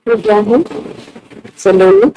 तो क्या है सलोनी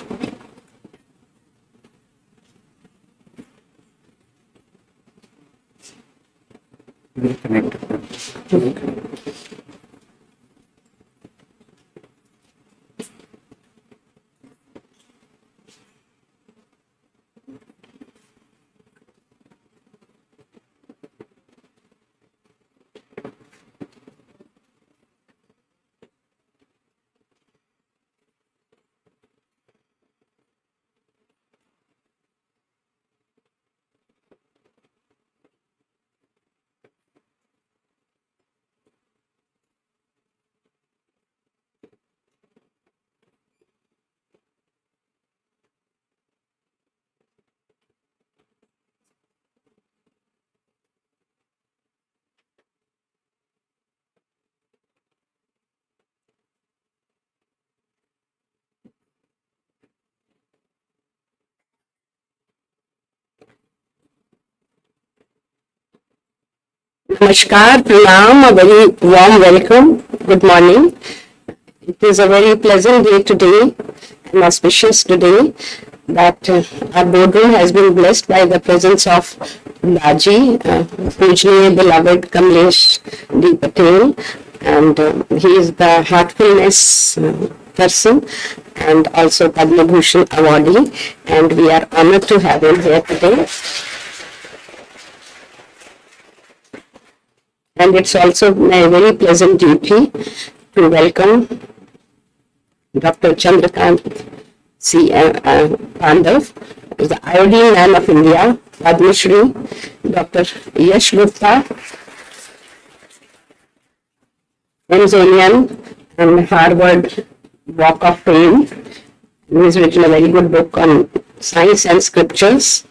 Namaskar, Pranam, a very warm welcome. Good morning. It is a very pleasant day today, an auspicious today, that our boardroom has been blessed by the presence of Daaji, Pujniya beloved Kamlesh D. Patel, and he is the Heartfulness person and also Padma Bhushan awardee, and we are honored to have him here today. And it's also my very pleasant duty to welcome Dr. Chandrakant C. Pandav, who is the Iodine Man of India, Padma Shri, Dr. Yash Gupta, Amazonian and Harvard Walk of Fame. He has written a very good book on science and scriptures.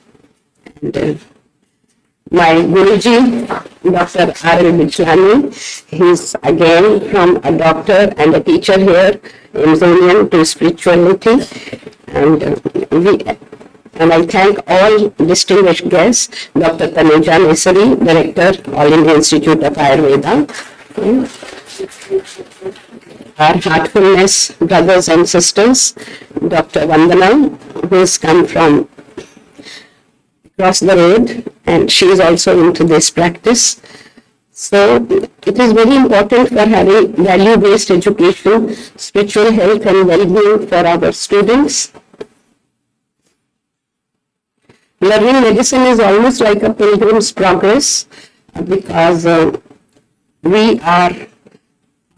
And my Guruji, Dr. R.L. Bichlani, he's again from a doctor and a teacher here, Amazonian to spirituality. And I thank all distinguished guests, Dr. Tanuja Nesari, Director, All India Institute of Ayurveda. Our Heartfulness brothers and sisters, Dr. Vandana, who has come from across the road, and she is also into this practice. So it is very important for having value-based education, spiritual health and well-being for our students. Learning medicine is almost like a pilgrim's progress because we are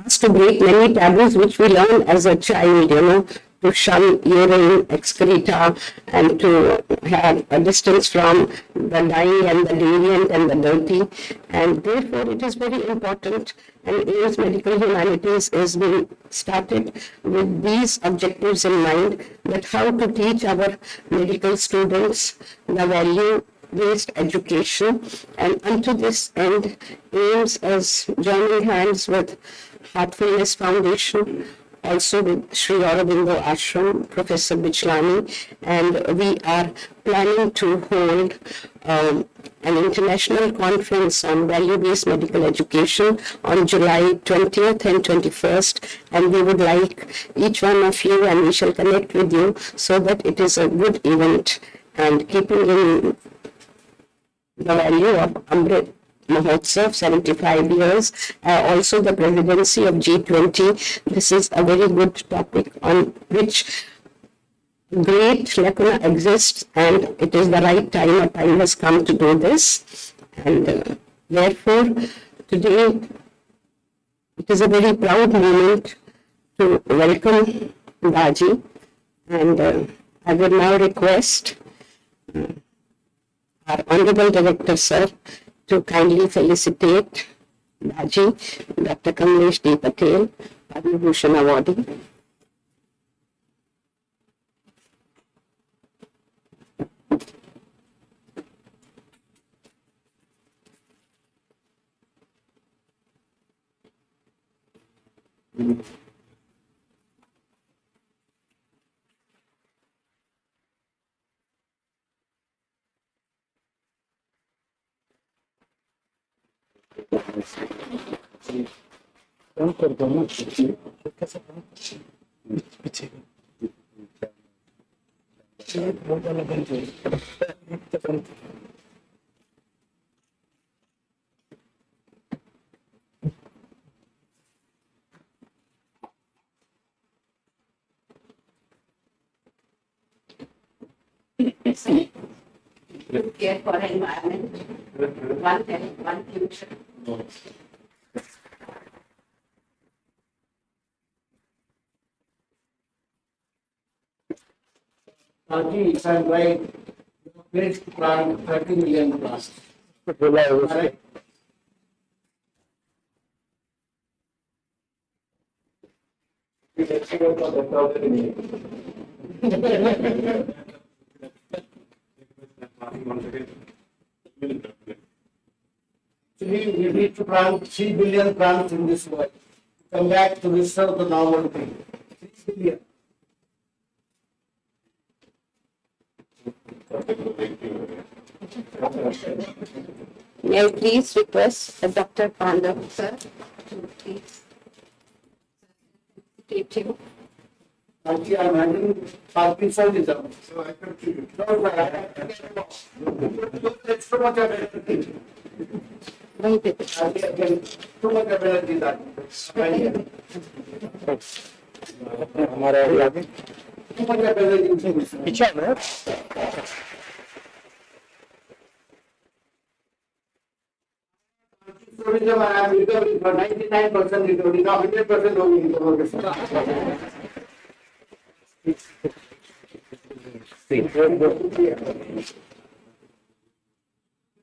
asked to break many taboos which we learn as a child, to shun urine, excreta, and to have a distance from the dying and the deviant and the dirty. And therefore, it is very important, and AIIMS Medical Humanities is being started with these objectives in mind, that how to teach our medical students the value-based education. And unto this end, AIIMS is joining hands with Heartfulness Foundation, also with Sri Aurobindo Ashram, Professor Bichlani, and we are planning to hold an international conference on value-based medical education on July 20th and 21st, and we would like each one of you, and we shall connect with you so that it is a good event, and keeping in the value of Amrit Mahotsav, 75 years, also the presidency of G20. This is a very good topic on which great lacuna exists, and it is the right time, a time has come to do this. And therefore, today, it is a very proud moment to welcome Daaji, and I would now request our Honorable Director, Sir, to kindly felicitate Daaji, Dr. Kamlesh D. Patel, Padma Bhushan awardee. Care for environment, one health, one future. Daaji, if I'm right, you have pledged to plant 30 million plants. Correct? Actually, we need to plant 3 billion plants in this world. Come back to restore the normal thing. 3 billion. May I please request Dr. Pandav, sir, to please take him. Daaji, I'm handling Parkinsonism, so I contribute. No, it's too much of everything. वहीं पे Too much of energy, Daaji. हमारे आगे Too much of energy. पीछे में Tourism, I am recovering for 99% recovery, now 100% recovery.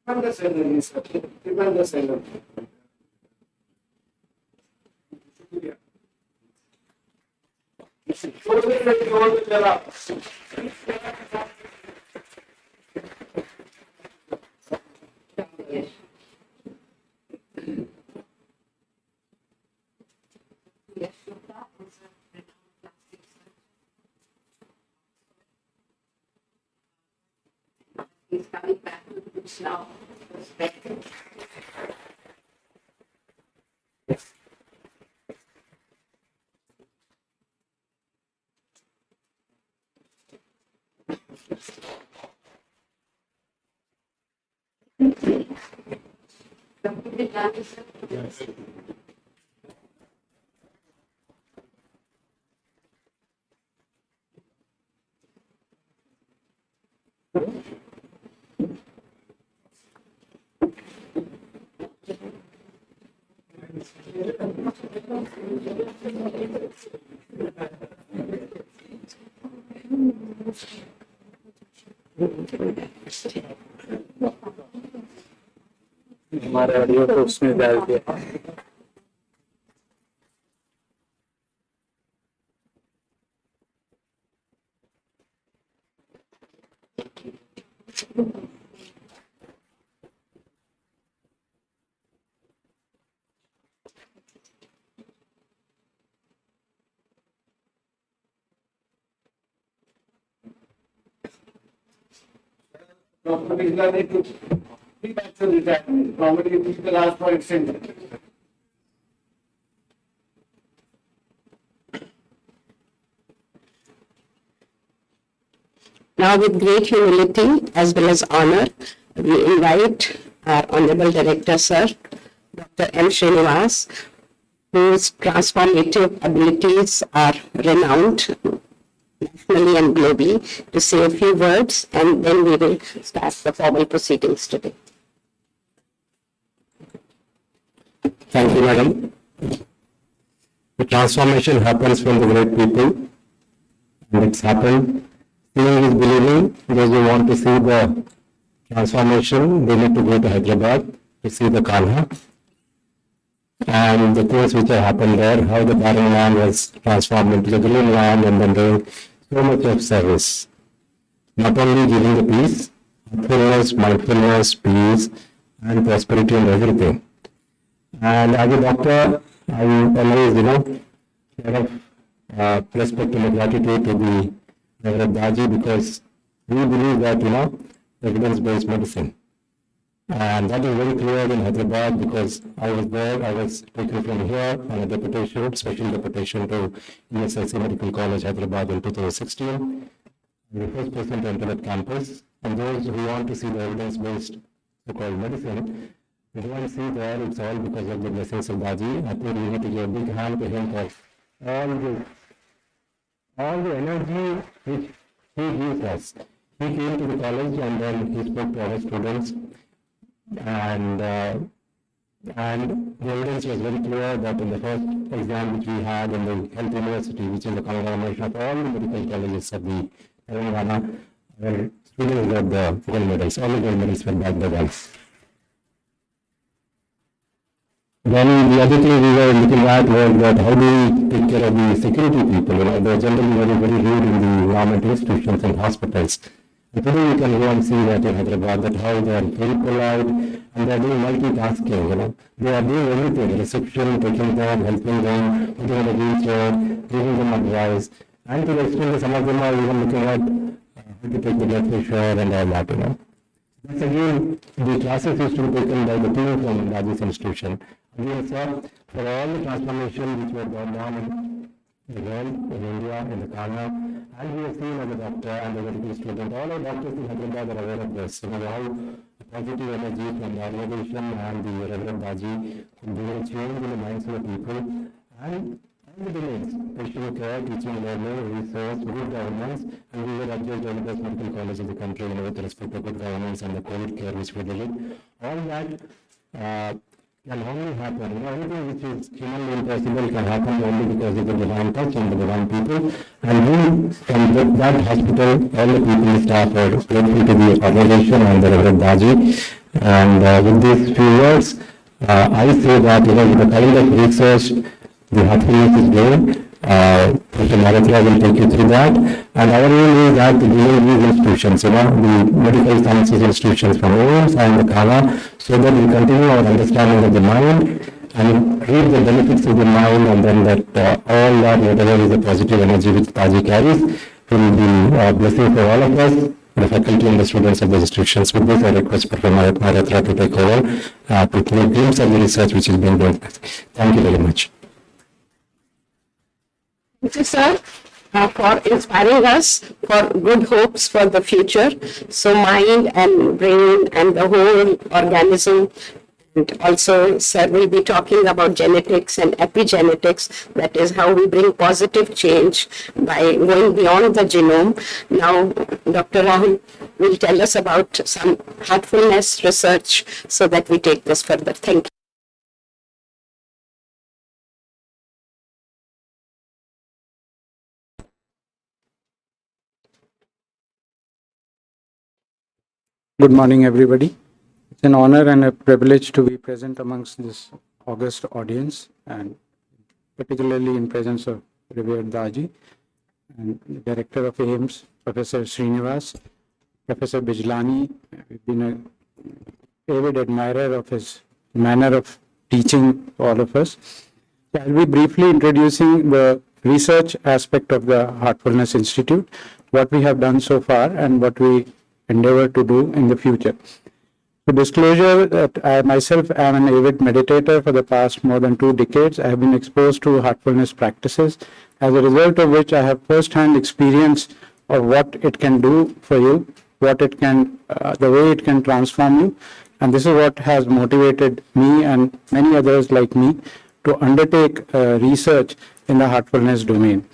Tremendous energy, sir. Tremendous energy. He's coming back to the books now. Perspective. Yes. हमारे audio को उसमें डाल दिया Dr. Vijla need to be back to retirement. Normally, people ask for extension. Now, with great humility as well as honor, we invite our Honorable Director, Sir, Dr. M. Srinivas, whose transformative abilities are renowned nationally and globally, to say a few words, and then we will start the formal proceedings today. Thank you, madam. The transformation happens from the great people, and it's happened. Seeing is believing. Those who want to see the transformation, they need to go to Hyderabad to see the Kanha. And the things which have happened there, how the barren land was transformed into the green land, and then doing so much of service. Not only giving the peace, heartfulness, mindfulness, peace, and prosperity and everything. And as a doctor, I always, share of respect and gratitude to the Reverend Daaji, because we believe that, evidence-based medicine. And that is very clear in Hyderabad because I was there, I was taken from here on a deputation, special deputation to ESIC Medical College, Hyderabad in 2016. I'm the first person to enter that campus. And those who want to see the evidence-based so-called medicine, we don't see there, it's all because of the blessings of Daaji. I think we need to give a big hand to him for all the energy which he gives us. He came to the college and then he spoke to our students, and the evidence was very clear that in the first exam which we had in the Health University, which is the combination of all the medical colleges of the Telangana, our students got the gold medals. All the gold medals were back by girls. Then the other thing we were looking at was that how do we take care of the security people? They're generally very rude in the government institutions and hospitals. And today we can go and see that in Hyderabad, that how they are very polite and they are doing multitasking. They are doing everything, the reception, taking them, helping them, putting on a wheelchair, giving them advice. And to the extent that some of them are even looking at how to take the blood pressure and all that. That's again, the classes used to be taken by the team from Daaji's institution. Again, sir, for all the transformation which were going on in the world, in India, in the Ghana, and we have seen as a doctor and a medical student, all our doctors in Hyderabad are aware of this. How positive energy from the organization and the Reverend Daaji could bring a change in the minds of the people, and all the domains, patient care, teaching, learning, research, good governance, and we were adjudged as the best medical college in the country with respect to good governance and the COVID care which we did. All that can only happen. Anything which is humanly impossible can happen only because of the divine touch and the divine people. And we, from that hospital, all the people, staff are grateful to the organization and the Reverend Daaji. And with these few words, I say that with the kind of research the Heartfulness is doing, Dr. Marathra will take you through that. And our aim is that the these institutions, the medical sciences institutions from AIIMS and the Ghana, so that we continue our understanding of the mind and reap the benefits of the mind, and then that all that whatever is the positive energy which Daaji carries will be a blessing for all of us, the faculty and the students of the institutions. With this, I request Dr. Marathra to take over to give a glimpse of the research which is being done. Thank you very much. Thank you, sir, for inspiring us for good hopes for the future. So mind and brain and the whole organism. And also, sir will be talking about genetics and epigenetics. That is how we bring positive change by going beyond the genome. Now, Dr. Rahul will tell us about some heartfulness research so that we take this further. Thank you. Good morning, everybody. It's an honor and a privilege to be present amongst this august audience, and particularly in presence of Revered Daaji and the Director of AIIMS, Professor Srinivas, Professor Bijlani. We've been an avid admirer of his manner of teaching all of us. So I'll be briefly introducing the research aspect of the Heartfulness Institute, what we have done so far and what we endeavor to do in the future. So disclosure that I myself am an avid meditator for the past more than 2 decades. I have been exposed to heartfulness practices, as a result of which I have first-hand experience of what it can do for you, what it can, the way it can transform you. And this is what has motivated me and many others like me to undertake research in the heartfulness domain.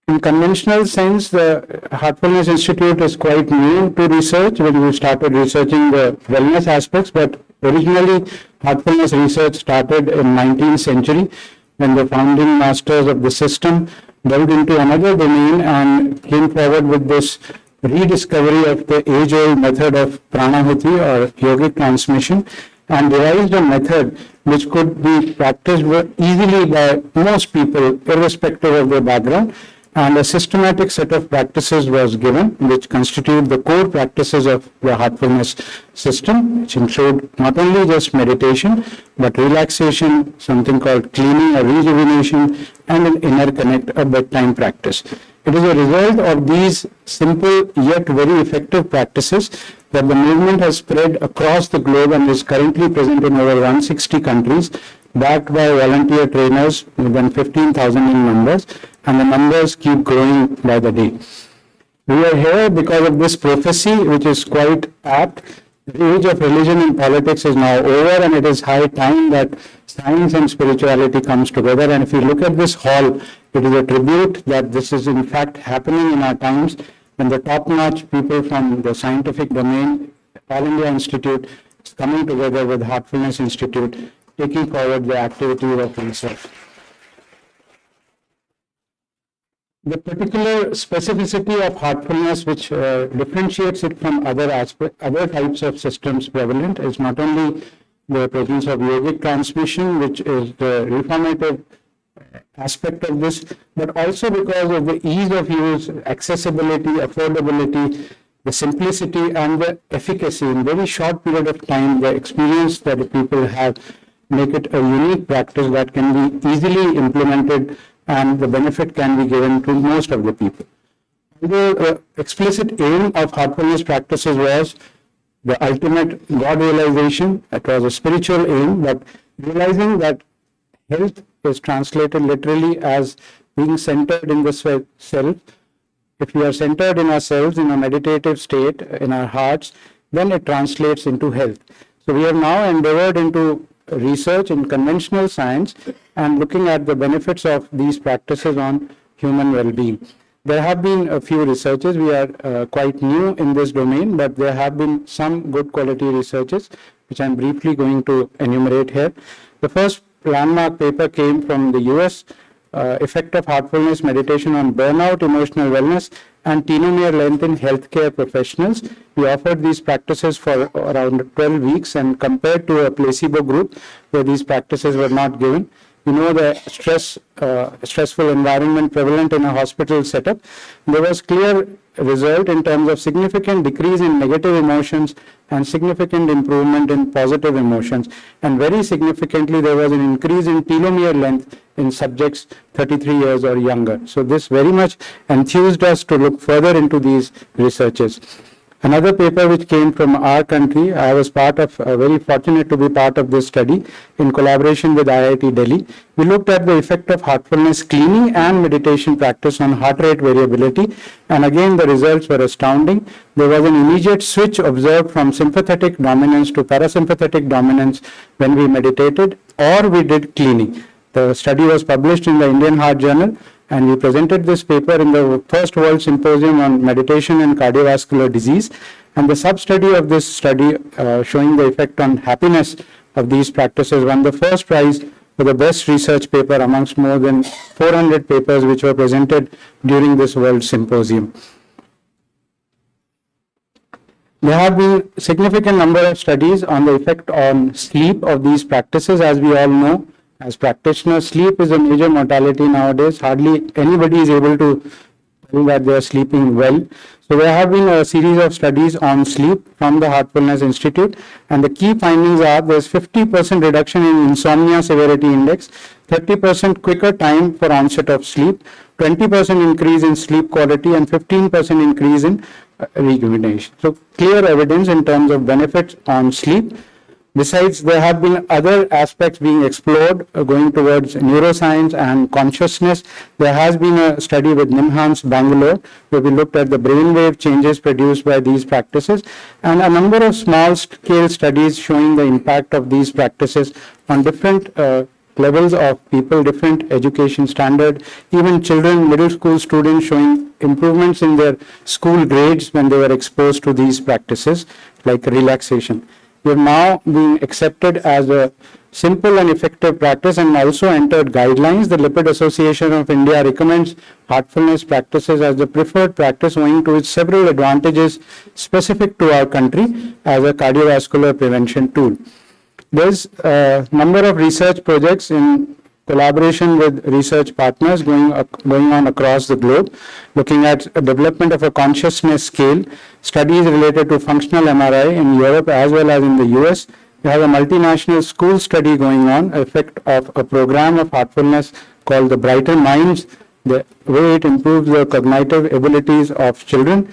In conventional sense, the Heartfulness Institute is quite new to research when we started researching the wellness aspects, but originally heartfulness research started in 19th century when the founding masters of the system delved into another domain and came forward with this rediscovery of the age-old method of pranahuti or yogic transmission, and devised a method which could be practiced easily by most people irrespective of their background. And a systematic set of practices was given, which constitute the core practices of the heartfulness system, which include not only just meditation, but relaxation, something called cleaning or rejuvenation, and an inner connect, a bedtime practice. It is a result of these simple yet very effective practices that the movement has spread across the globe and is currently present in over 160 countries, backed by volunteer trainers, more than 15,000 in numbers, and the numbers keep growing by the day. We are here because of this prophecy, which is quite apt. The age of religion and politics is now over, and it is high time that science and spirituality comes together. And if you look at this hall, it is a tribute that this is in fact happening in our times, when the top-notch people from the scientific domain, All India Institute, is coming together with Heartfulness Institute, taking forward the activities of research. The particular specificity of heartfulness, which differentiates it from other types of systems prevalent, is not only the presence of yogic transmission, which is the reformative aspect of this, but also because of the ease of use, accessibility, affordability, the simplicity, and the efficacy. In very short period of time, the experience that the people have make it a unique practice that can be easily implemented, and the benefit can be given to most of the people. The explicit aim of heartfulness practices was the ultimate God realization. It was a spiritual aim, but realizing that health is translated literally as being centered in the self. If we are centered in ourselves, in a meditative state, in our hearts, then it translates into health. So we have now endeavored into research in conventional science and looking at the benefits of these practices on human well-being. There have been a few researches. We are quite new in this domain, but there have been some good quality researches, which I'm briefly going to enumerate here. The first landmark paper came from the US, effect of heartfulness meditation on burnout, emotional wellness, and telomere length in healthcare professionals. We offered these practices for around 12 weeks and compared to a placebo group where these practices were not given. You know the stressful environment prevalent in a hospital setup. There was clear result in terms of significant decrease in negative emotions and significant improvement in positive emotions. And very significantly, there was an increase in telomere length in subjects 33 years or younger. So this very much enthused us to look further into these researches. Another paper which came from our country, I was very fortunate to be part of this study in collaboration with IIT Delhi. We looked at the effect of heartfulness cleaning and meditation practice on heart rate variability. And again, the results were astounding. There was an immediate switch observed from sympathetic dominance to parasympathetic dominance when we meditated or we did cleaning. The study was published in the Indian Heart Journal, and we presented this paper in the first World Symposium on Meditation and Cardiovascular Disease. And the sub-study of this study showing the effect on happiness of these practices won the first prize for the best research paper amongst more than 400 papers which were presented during this World Symposium. There have been significant number of studies on the effect on sleep of these practices. As we all know, as practitioners, sleep is a major mortality nowadays. Hardly anybody is able to tell that they are sleeping well. So there have been a series of studies on sleep from the Heartfulness Institute, and the key findings are there's 50% reduction in insomnia severity index, 30% quicker time for onset of sleep, 20% increase in sleep quality, and 15% increase in rejuvenation. So clear evidence in terms of benefits on sleep. Besides, there have been other aspects being explored going towards neuroscience and consciousness. There has been a study with NIMHANS Bangalore where we looked at the brainwave changes produced by these practices, and a number of small-scale studies showing the impact of these practices on different levels of people, different education standard, even children, middle school students showing improvements in their school grades when they were exposed to these practices like relaxation. We have now been accepted as a simple and effective practice and also entered guidelines. The Lipid Association of India recommends heartfulness practices as the preferred practice owing to its several advantages specific to our country as a cardiovascular prevention tool. There's a number of research projects in collaboration with research partners going on across the globe, looking at development of a consciousness scale, studies related to functional MRI in Europe as well as in the US. We have a multinational school study going on, effect of a program of heartfulness called the Brighter Minds, the way it improves the cognitive abilities of children.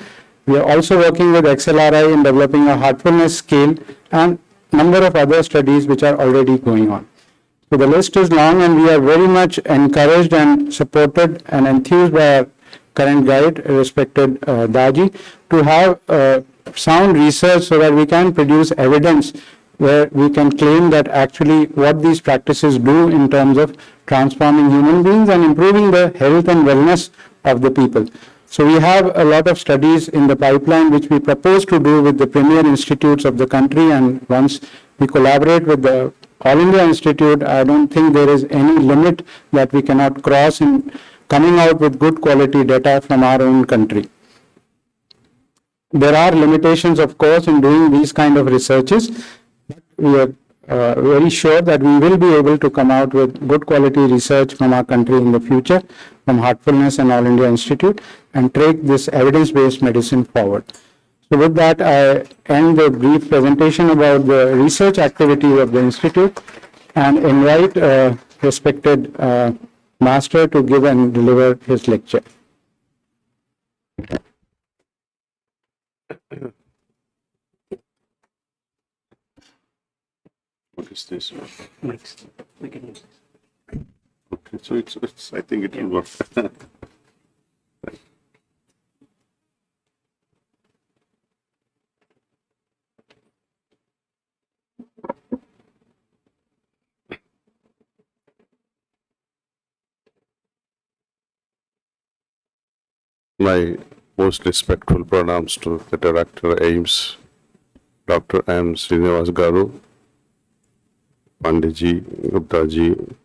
We are also working with XLRI in developing a heartfulness scale and number of other studies which are already going on. So the list is long, and we are very much encouraged and supported and enthused by our current guide, respected Daaji, to have sound research so that we can produce evidence where we can claim that actually what these practices do in terms of transforming human beings and improving the health and wellness of the people. So we have a lot of studies in the pipeline which we propose to do with the premier institutes of the country, and once we collaborate with the All India Institute, I don't think there is any limit that we cannot cross in coming out with good quality data from our own country. There are limitations, of course, in doing these kind of researches. We are very sure that we will be able to come out with good quality research from our country in the future, from Heartfulness and All India Institute, and take this evidence-based medicine forward. So with that, I end the brief presentation about the research activities of the Institute and invite respected Master to give and deliver his lecture. What is this? Next. We can use this. Okay, so it's I think it will work. My most respectful pranams to the Director AIIMS, Dr. M. Srinivas Garu, Panditji, Guptaji,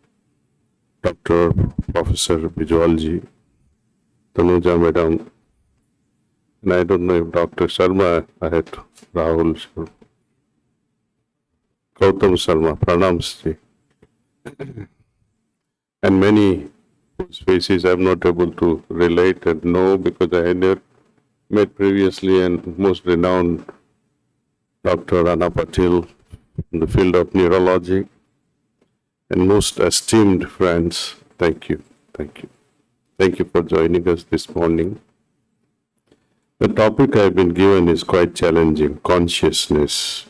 Dr. Professor Physiology, Tanuja Madam, and I don't know if Dr. Sharma, I had Rahul, Gautam Sharma, pranams ji, and many whose faces I am not able to relate and know because I had never met previously, and most renowned Dr. Rana Patel in the field of neurology, and most esteemed friends, thank you, thank you. Thank you for joining us this morning. The topic I've been given is quite challenging: consciousness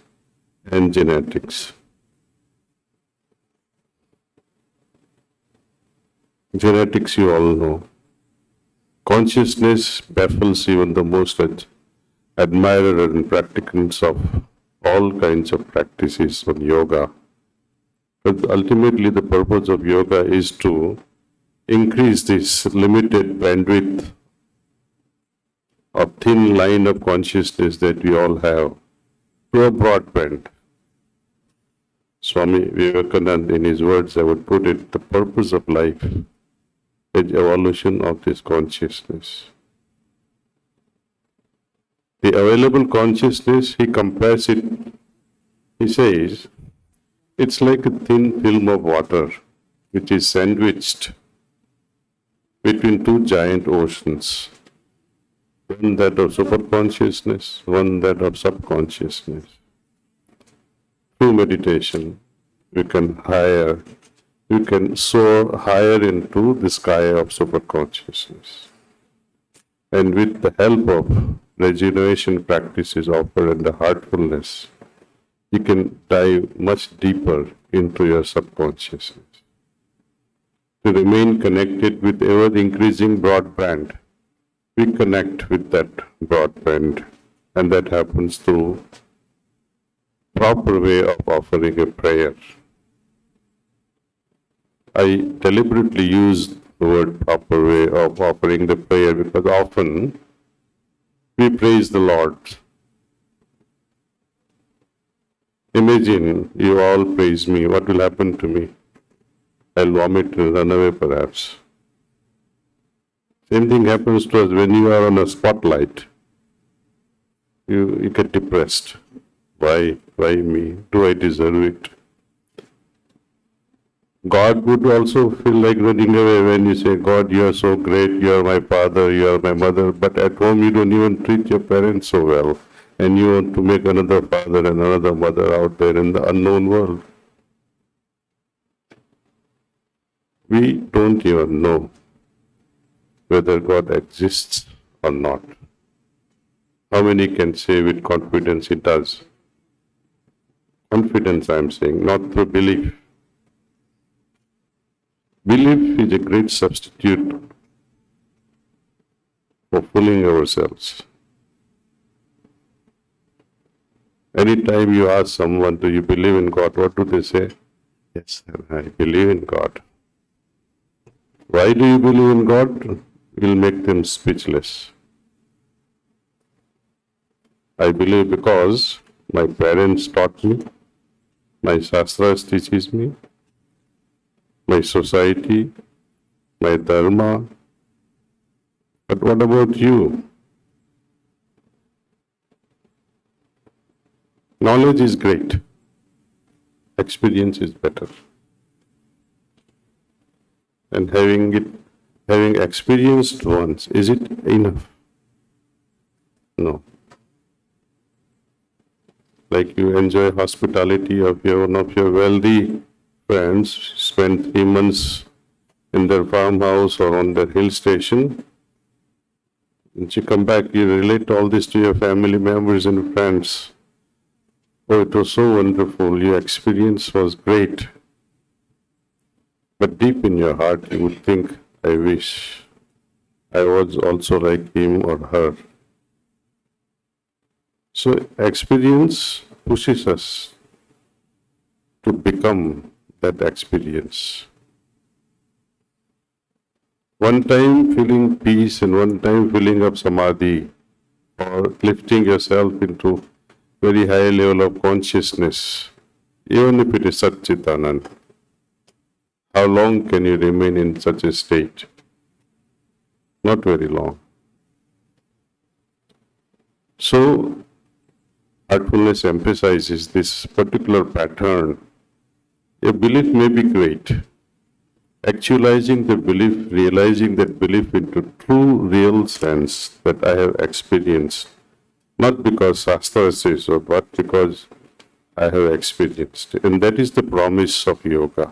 and genetics. Genetics, you all know. Consciousness baffles even the most admirer and practicants of all kinds of practices on yoga. But ultimately, the purpose of yoga is to increase this limited bandwidth of thin line of consciousness that we all have to a broadband. Swami Vivekananda, in his words, I would put it, the purpose of life is evolution of this consciousness. The available consciousness, he compares it, he says, it's like a thin film of water which is sandwiched between two giant oceans, one that of superconsciousness, one that of subconsciousness. Through meditation, you can soar higher into the sky of superconsciousness. And with the help of regeneration practices offered under heartfulness, you can dive much deeper into your subconsciousness. To remain connected with ever-increasing broadband, we connect with that broadband, and that happens through proper way of offering a prayer. I deliberately use the word proper way of offering the prayer because often we praise the Lord. Imagine you all praise me, what will happen to me? I'll vomit and run away perhaps. Same thing happens to us when you are on a spotlight. You get depressed. Why me? Do I deserve it? God would also feel like running away when you say, God, you are so great, you are my father, you are my mother, but at home you don't even treat your parents so well, and you want to make another father and another mother out there in the unknown world. We don't even know whether God exists or not. How many can say with confidence it does? Confidence, I am saying, not through belief. Belief is a great substitute for fooling ourselves. Anytime you ask someone, do you believe in God? What do they say? Yes, I believe in God. Why do you believe in God? Will make them speechless. I believe because my parents taught me, my shastras teaches me, my society, my dharma. But what about you? Knowledge is great. Experience is better. And having experienced once, is it enough? No. Like you enjoy hospitality of one of your wealthy friends, spend 3 months in their farmhouse or on their hill station. And you come back, you relate all this to your family members and friends. Oh, it was so wonderful, your experience was great. But deep in your heart, you would think, I wish I was also like him or her. So experience pushes us to become that experience. One time feeling peace and one time feeling of samadhi or lifting yourself into very high level of consciousness, even if it is Satchitanand. How long can you remain in such a state? Not very long. So, Heartfulness emphasizes this particular pattern. A belief may be great. Actualizing the belief, realizing that belief into true, real sense that I have experienced, not because Shastra says so, but because I have experienced. And that is the promise of yoga.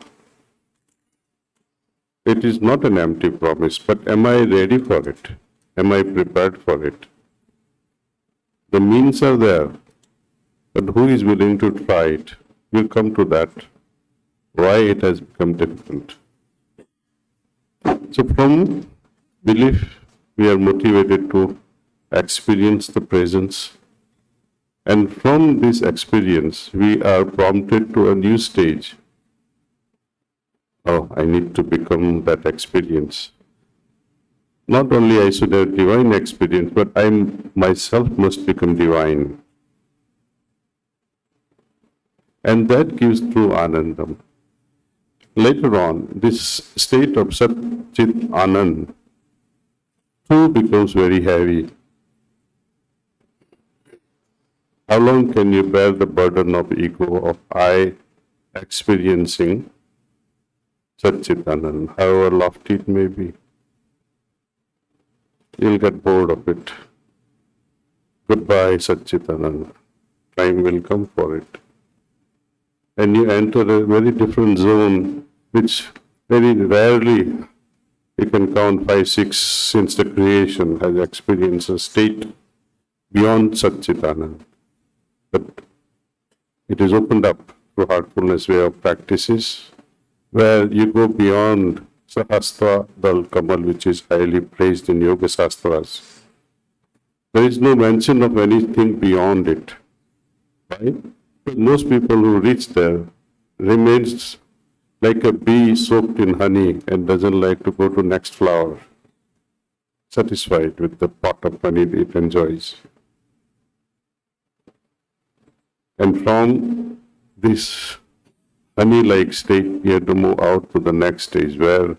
It is not an empty promise, but am I ready for it? Am I prepared for it? The means are there, but who is willing to try it? We'll come to that, why it has become difficult. So from belief, we are motivated to experience the presence. And from this experience, we are prompted to a new stage. Oh, I need to become that experience. Not only I should have divine experience, but I myself must become divine. And that gives true Anandam. Later on, this state of Sat Chit Anand too becomes very heavy. How long can you bear the burden of ego, of I experiencing Sat Chit Anand, however lofty it may be? You'll get bored of it. Goodbye, Sat Chit Anand. Time will come for it. And you enter a very different zone, which very rarely you can count 5, 6 since the creation has experienced a state beyond Satchitanand. But it is opened up through Heartfulness way of practices, where you go beyond Sahasra Dal Kamal, which is highly praised in Yoga Shastras. There is no mention of anything beyond it. Right? Most people who reach there remains like a bee soaked in honey and doesn't like to go to next flower, satisfied with the pot of honey it enjoys. And from this honey-like state, we have to move out to the next stage where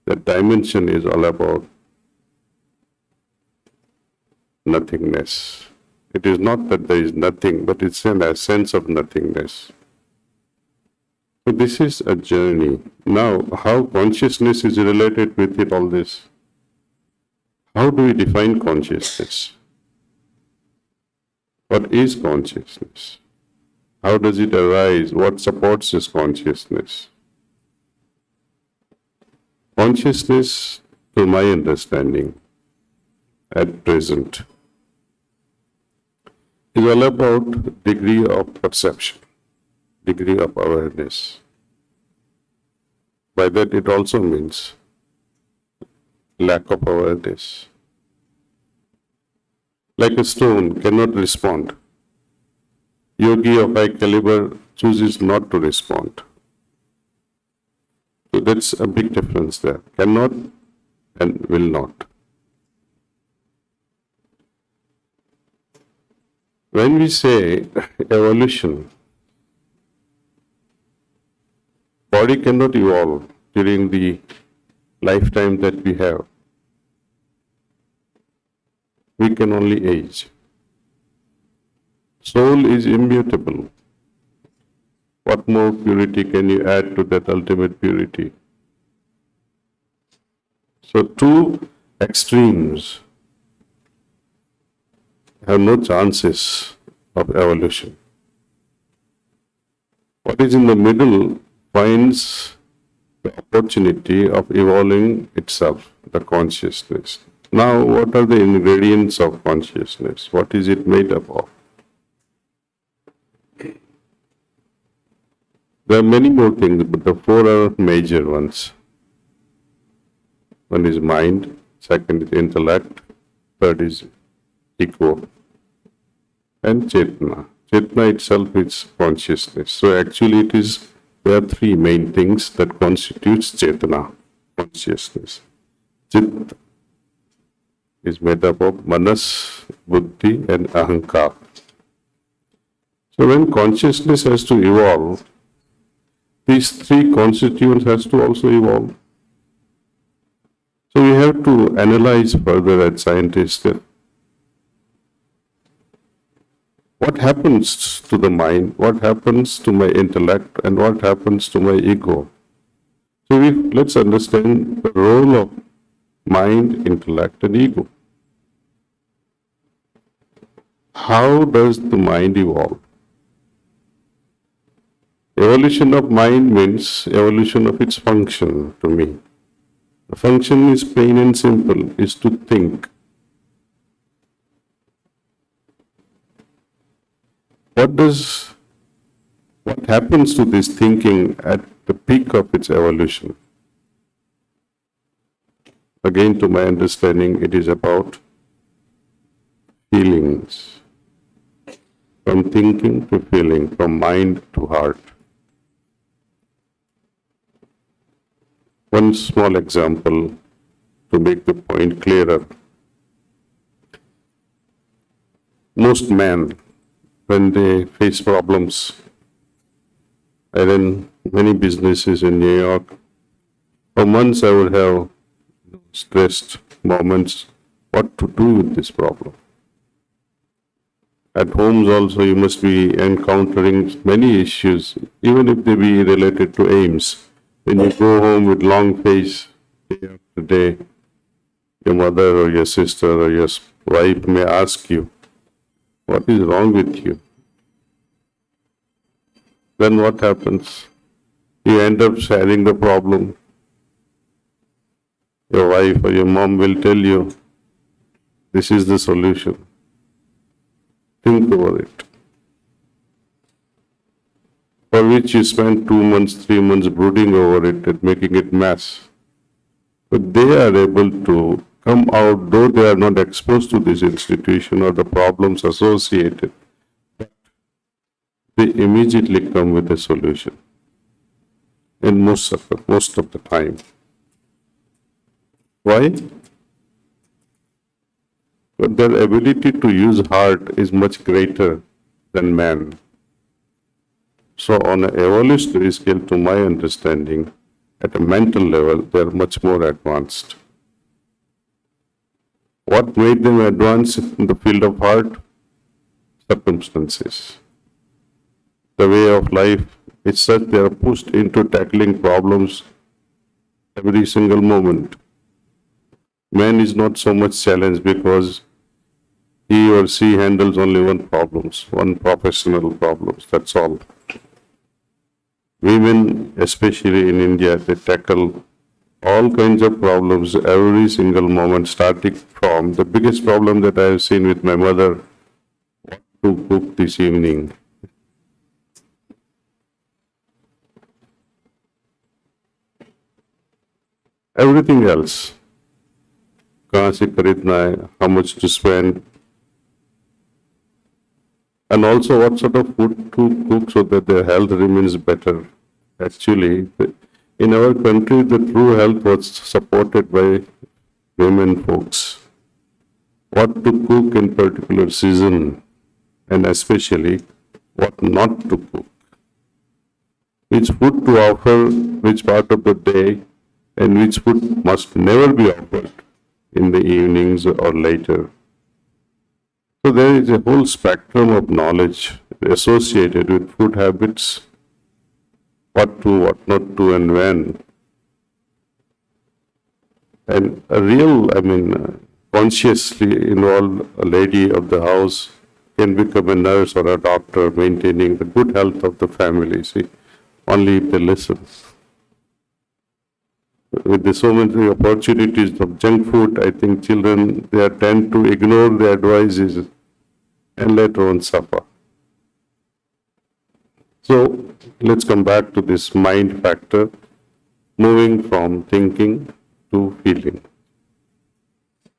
the dimension is all about nothingness. It is not that there is nothing, but it's an essence of nothingness. So this is a journey. Now, how consciousness is related with it, all this? How do we define consciousness? What is consciousness? How does it arise? What supports this consciousness? Consciousness, to my understanding, at present, is all about degree of perception, degree of awareness. By that it also means lack of awareness. Like a stone cannot respond. Yogi of high caliber chooses not to respond. So that's a big difference there. Cannot and will not. When we say evolution, body cannot evolve during the lifetime that we have. We can only age. Soul is immutable. What more purity can you add to that ultimate purity? So two extremes have no chances of evolution. What is in the middle finds the opportunity of evolving itself, the consciousness. Now, what are the ingredients of consciousness? What is it made up of? There are many more things, but the four are major ones. One is mind, second is intellect, third is ego, and Chetna. Chetna itself is consciousness. So actually there are three main things that constitutes Chetna, consciousness. Chit is made up of Manas, Buddhi and Ahankar. So when consciousness has to evolve, these three constituents has to also evolve. So we have to analyze further as scientists that what happens to the mind, what happens to my intellect, and what happens to my ego. So let's understand the role of mind, intellect, and ego. How does the mind evolve? Evolution of mind means evolution of its function to me. The function is plain and simple, is to think. What happens to this thinking at the peak of its evolution? Again, to my understanding, it is about feelings. From thinking to feeling, from mind to heart. One small example to make the point clearer. Most men, when they face problems, I run many businesses in New York. For months I would have stressed moments what to do with this problem. At homes also you must be encountering many issues, even if they be related to AIIMS. When you go home with long face, day after day, your mother or your sister or your wife may ask you, what is wrong with you? Then what happens? You end up sharing the problem. Your wife or your mom will tell you, this is the solution. Think over it. For which you spend 2 months, 3 months brooding over it and making it mess. But they are able to come out, though they are not exposed to this institution or the problems associated, they immediately come with a solution. In most of the time. Why? But their ability to use heart is much greater than man. So on an evolutionary scale, to my understanding, at a mental level, they are much more advanced. What made them advance in the field of heart? Circumstances. The way of life is such they are pushed into tackling problems every single moment. Man is not so much challenged because he or she handles only one professional problems, that's all. Women, especially in India, they tackle all kinds of problems every single moment, starting from the biggest problem that I have seen with my mother, what to cook this evening. Everything else, कहाँ से खरीदना है, how much to spend, and also what sort of food to cook so that their health remains better. Actually, in our country, the true health was supported by women folks. What to cook in particular season, and especially what not to cook. Which food to offer, which part of the day, and which food must never be offered in the evenings or later. So there is a whole spectrum of knowledge associated with food habits, what to, what not to, and when. And a real, consciously involved lady of the house can become a nurse or a doctor, maintaining the good health of the family, see, only if they listen. With the so many opportunities of junk food, I think children, they tend to ignore the advices and later on suffer. So let's come back to this mind factor, moving from thinking to feeling.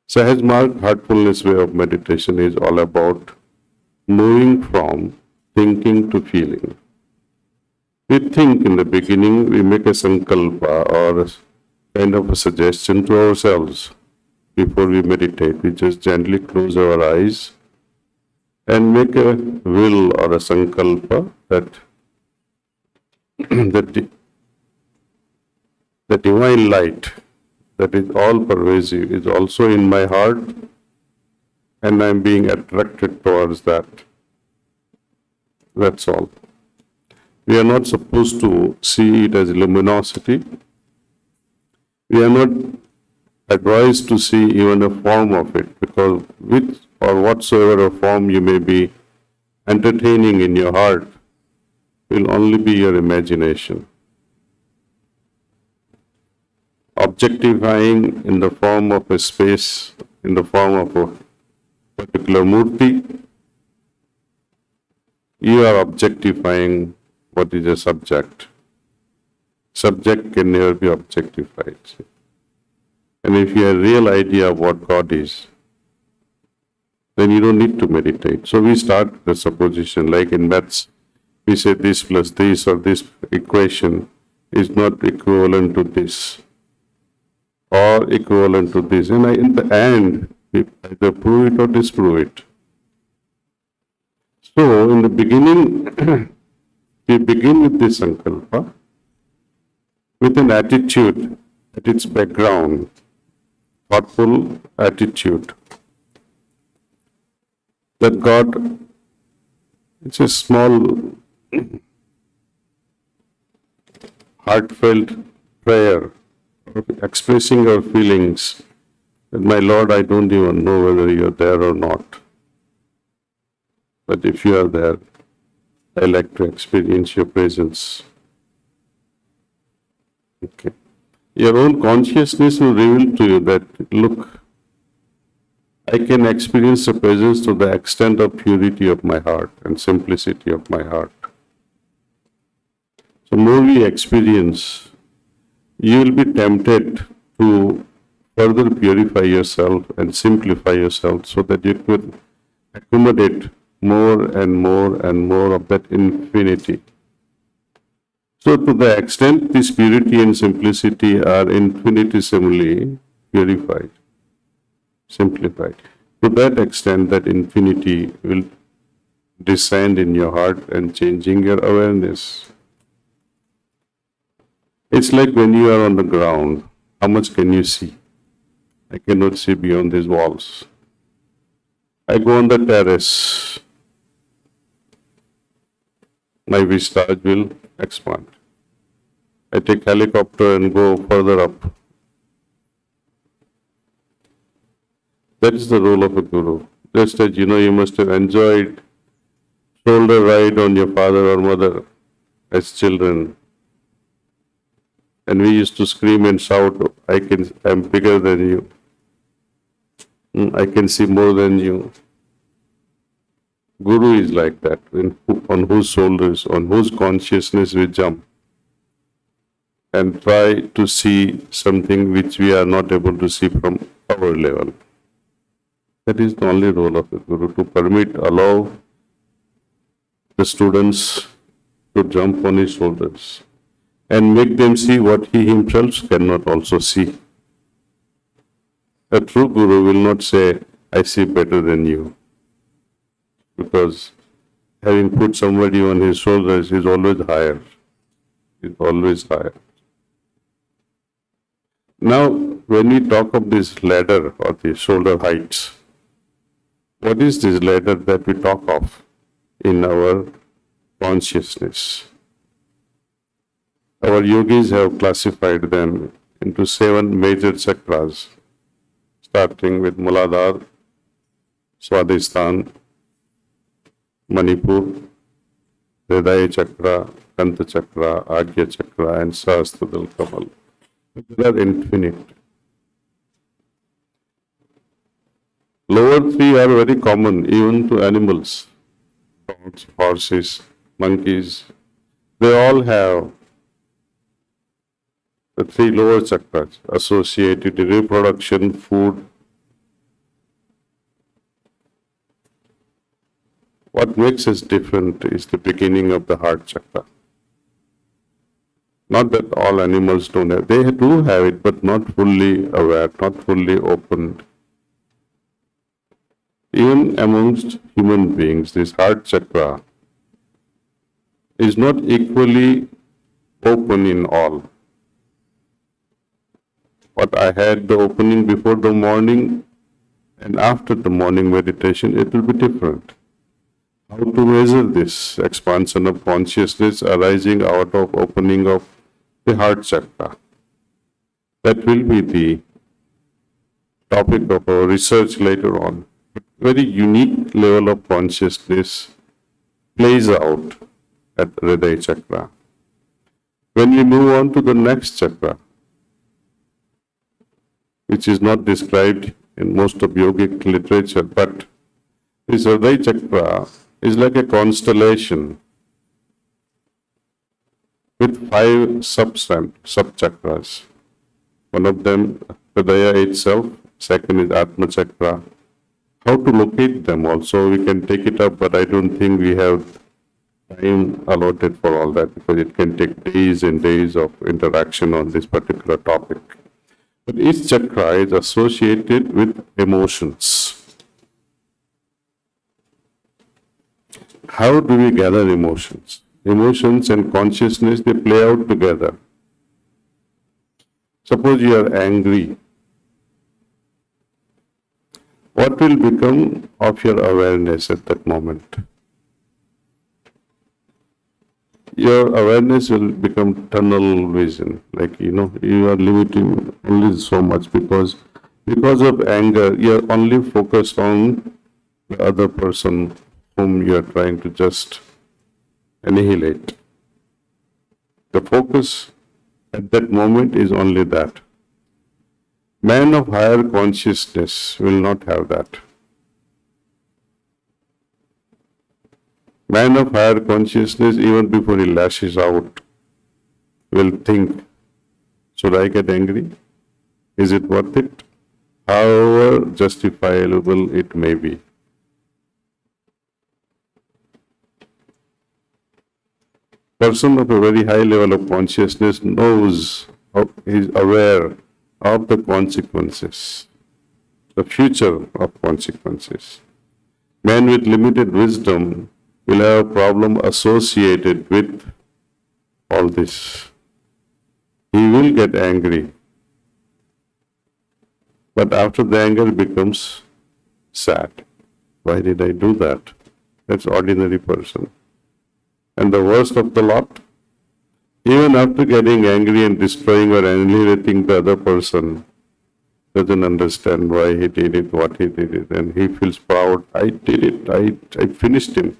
Sahaj Marg Heartfulness way of meditation is all about moving from thinking to feeling. We think in the beginning, we make a sankalpa or a kind of a suggestion to ourselves before we meditate. We just gently close our eyes and make a will or a sankalpa that the divine light that is all pervasive is also in my heart, and I'm being attracted towards that. That's all. We are not supposed to see it as luminosity. We are not advised to see even a form of it, because which or whatsoever form you may be entertaining in your heart will only be your imagination. Objectifying in the form of a space, in the form of a particular murti, you are objectifying what is a subject. Subject can never be objectified. And if you have a real idea of what God is, then you don't need to meditate. So we start with the supposition, like in maths, we say this plus this or this equation is not equivalent to this or equivalent to this. And in the end, we either prove it or disprove it. So in the beginning, we begin with this sankalpa, with an attitude at its background, thoughtful attitude, that God, it's a small, heartfelt prayer, expressing our feelings, that my Lord, I don't even know whether you're there or not. But if you are there, I like to experience your presence. Okay. Your own consciousness will reveal to you that, look, I can experience the presence to the extent of purity of my heart and simplicity of my heart. So more we experience, you will be tempted to further purify yourself and simplify yourself so that you could accommodate more and more and more of that infinity. So to the extent this purity and simplicity are infinitesimally purified, simplified, to that extent that infinity will descend in your heart and changing your awareness. It's like when you are on the ground, how much can you see? I cannot see beyond these walls. I go on the terrace, my vista will expand. I take helicopter and go further up. That is the role of a guru. Just as you must have enjoyed shoulder ride on your father or mother as children. And we used to scream and shout, I'm bigger than you. I can see more than you. Guru is like that, on whose shoulders, on whose consciousness we jump and try to see something which we are not able to see from our level. That is the only role of the Guru, to permit, allow the students to jump on his shoulders and make them see what he himself cannot also see. A true Guru will not say, I see better than you, because having put somebody on his shoulders is always higher. Is always higher. Now, when we talk of this ladder or the shoulder heights, what is this ladder that we talk of in our consciousness? Our yogis have classified them into 7 major chakras, starting with Muladhara, Swadhisthana, Manipur, Hridaya Chakra, Kanta Chakra, Agya Chakra, and Sahasradhara Kamal. They are infinite. Lower 3 are very common even to animals, dogs, horses, monkeys. They all have the 3 lower chakras associated with reproduction, food. What makes us different is the beginning of the heart chakra. Not that all animals don't have, they do have it, but not fully aware, not fully opened. Even amongst human beings, this heart chakra is not equally open in all. But I had the opening before the morning and after the morning meditation, it will be different. How to measure this expansion of consciousness arising out of opening of the heart chakra? That will be the topic of our research later on. Very unique level of consciousness plays out at Hridaya chakra. When we move on to the next chakra, which is not described in most of yogic literature, but this Hridaya chakra is like a constellation with 5 sub-chakras. One of them, Hridaya itself, second is Atma chakra. How to locate them also, we can take it up, but I don't think we have time allotted for all that, because it can take days and days of interaction on this particular topic. But each chakra is associated with emotions. How do we gather emotions? Emotions and consciousness, they play out together. Suppose you are angry. What will become of your awareness at that moment? Your awareness will become tunnel vision, like, you are limiting only so much because of anger, you are only focused on the other person whom you are trying to just annihilate. The focus at that moment is only that. Man of higher consciousness will not have that. Man of higher consciousness, even before he lashes out, will think, should I get angry? Is it worth it? However justifiable it may be. Person of a very high level of consciousness knows, is aware of the consequences, the future of consequences. Man with limited wisdom will have a problem associated with all this. He will get angry, but after the anger becomes sad. Why did I do that? That's ordinary person. And the worst of the lot, even after getting angry and destroying or annihilating the other person, doesn't understand why he did it, what he did it, and he feels proud. I did it, I finished him.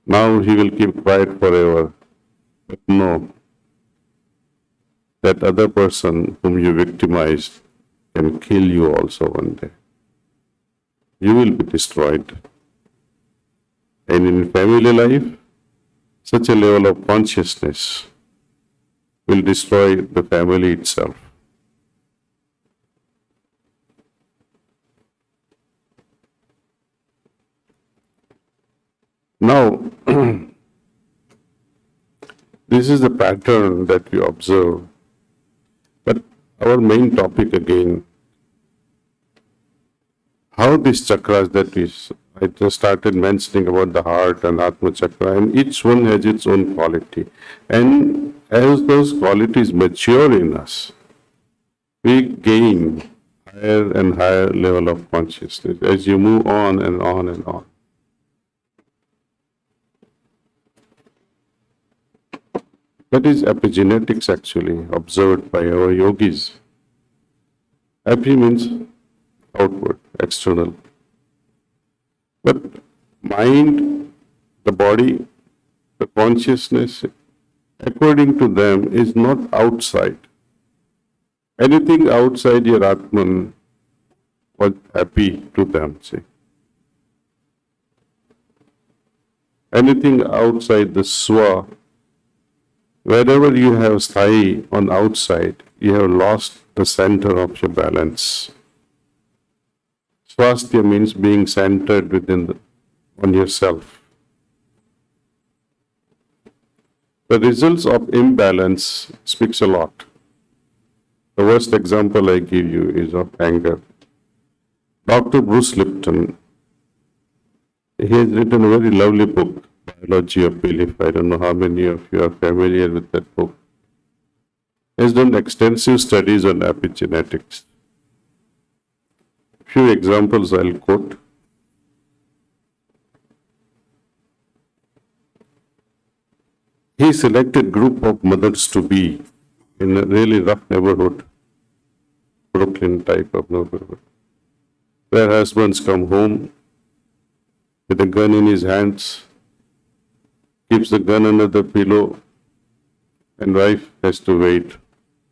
Now he will keep quiet forever. But no, that other person whom you victimized can kill you also one day. You will be destroyed. And in family life, such a level of consciousness will destroy the family itself. Now, this is the pattern that we observe. But our main topic again, how these chakras that I just started mentioning about the heart and Atma chakra, and each one has its own quality. And as those qualities mature in us, we gain higher and higher level of consciousness as you move on and on and on. That is epigenetics actually observed by our yogis. Epi means outward, external. But mind, the body, the consciousness, according to them, is not outside. Anything outside your Atman was happy to them, see. Anything outside the Swa, wherever you have sthai on outside, you have lost the center of your balance. Swasthya means being centered on yourself. The results of imbalance speaks a lot. The worst example I give you is of anger. Dr. Bruce Lipton, he has written a very lovely book, Biology of Belief. I don't know how many of you are familiar with that book. He has done extensive studies on epigenetics. Few examples I'll quote. He selected group of mothers to be in a really rough neighborhood, Brooklyn type of neighborhood, where husbands come home with a gun in his hands, keeps the gun under the pillow, and wife has to wait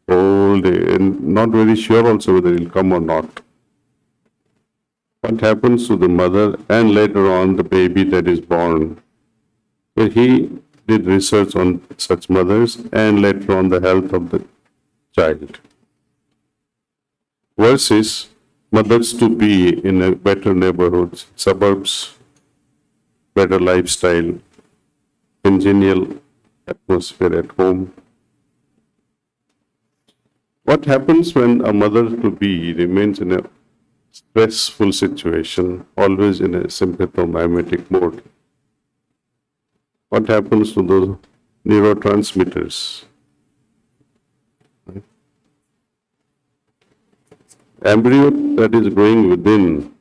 all day and not very sure also whether he'll come or not. What happens to the mother and later on the baby that is born? So he did research on such mothers and later on the health of the child. Versus mothers to be in a better neighborhoods, suburbs, better lifestyle, congenial atmosphere at home. What happens when a mother to be remains in a stressful situation, always in a sympathomimetic mode? What happens to those neurotransmitters? Embryo that is growing within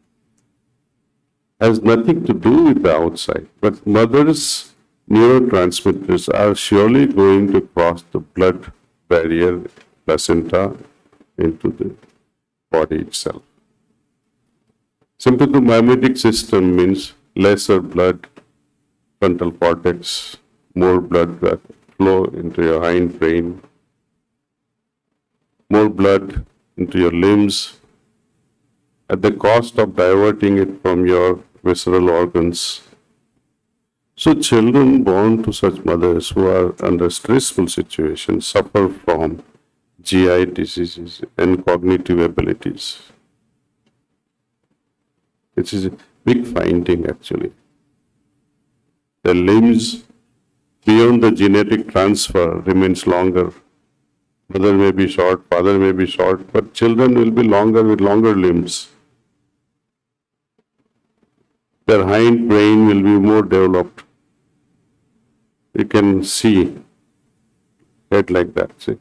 has nothing to do with the outside, but mother's neurotransmitters are surely going to cross the blood barrier, placenta, into the body itself. Sympathomimetic system means lesser blood, frontal cortex, more blood flow into your hindbrain, more blood into your limbs, at the cost of diverting it from your visceral organs. So children born to such mothers who are under stressful situations suffer from GI diseases and cognitive abilities. It is a big finding actually. The limbs beyond the genetic transfer remains longer. Mother may be short, father may be short, but children will be longer with longer limbs. Their hindbrain will be more developed. You can see head like that. See,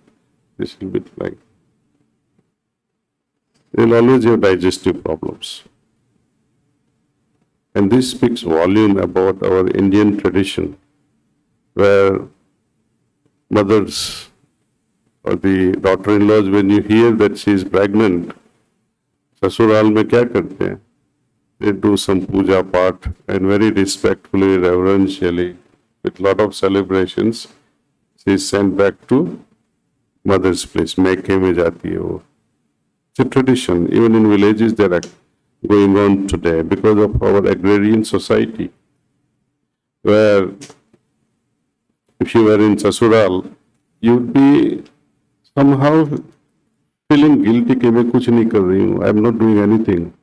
this will be like. They will always have digestive problems. And this speaks volume about our Indian tradition, where mothers or the daughter-in-laws, when you hear that she is pregnant, ससुराल में क्या करते हैं? They do some puja part and very respectfully, reverentially, with lot of celebrations, she is sent back to mother's place. Maike में जाती है वो. It's a tradition. Even in villages, they are going on today because of our agrarian society. where if you were in Sasural, you'd be somehow feeling guilty कि मैं कुछ नहीं कर रही हूँ, I am not doing anything.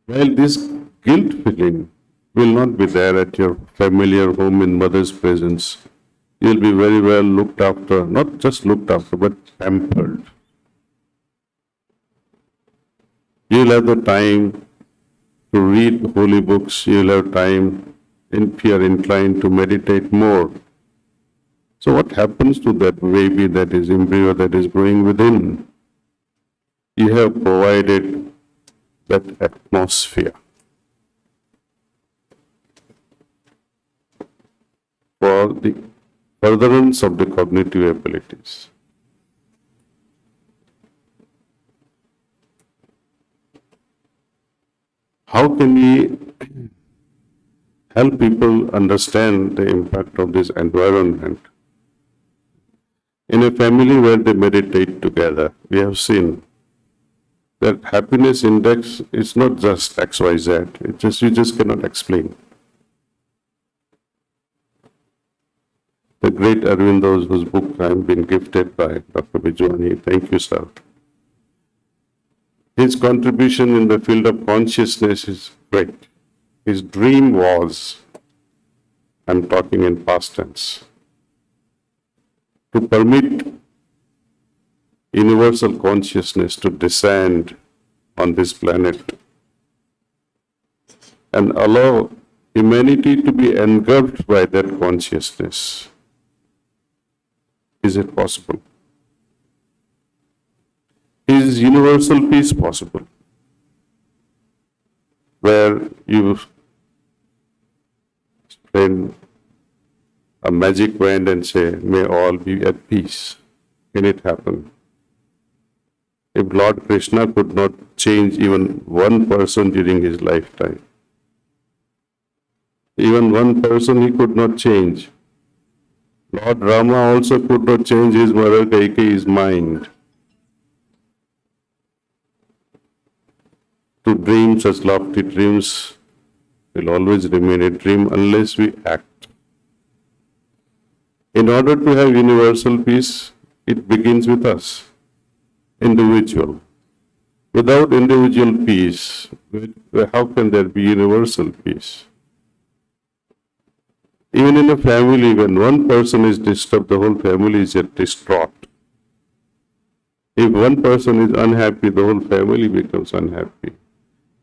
Well, this guilt feeling will not be there at your familiar home in mother's presence. You'll be very well looked after, not just looked after, but pampered. You'll have the time to read holy books, you'll have time, if you are inclined to meditate more. So what happens to that baby, that is embryo that is growing within? You have provided that atmosphere for the furtherance of the cognitive abilities. How can we help people understand the impact of this environment? In a family where they meditate together, we have seen that happiness index is not just XYZ, you just cannot explain. The great Arvindos, whose book I have been gifted by Dr. Bijwani, thank you, sir. His contribution in the field of consciousness is great. His dream was, I'm talking in past tense, to permit universal consciousness to descend on this planet and allow humanity to be engulfed by that consciousness. Is it possible? Is universal peace possible? Where you spread a magic wand and say, may all be at peace. Can it happen? If Lord Krishna could not change even one person during his lifetime, even one person he could not change. Lord Rama also could not change his mother Kaikeyi's mind to dream such lofty dreams will always remain a dream unless we act. In order to have universal peace, it begins with us, individual. Without individual peace, how can there be universal peace? Even in a family, when one person is disturbed, the whole family is yet distraught. If one person is unhappy, the whole family becomes unhappy.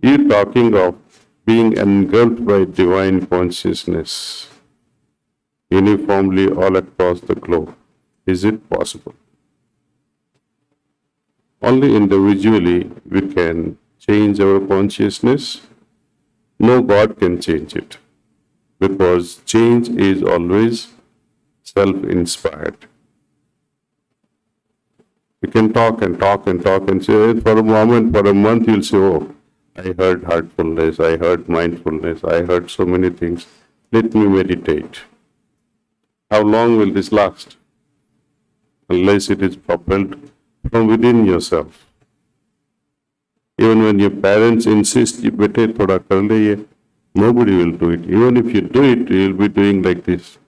You're talking of being engulfed by divine consciousness uniformly all across the globe. Is it possible? Only individually we can change our consciousness. No God can change it, because change is always self-inspired. You can talk and talk and talk and say, for a moment, for a month, you'll say, oh, I heard heartfulness, I heard mindfulness, I heard so many things. Let me meditate. How long will this last? Unless it is propelled from within yourself. Even when your parents insist, you better thoda kar le ye, nobody will do it. Even if you do it, you will be doing like this.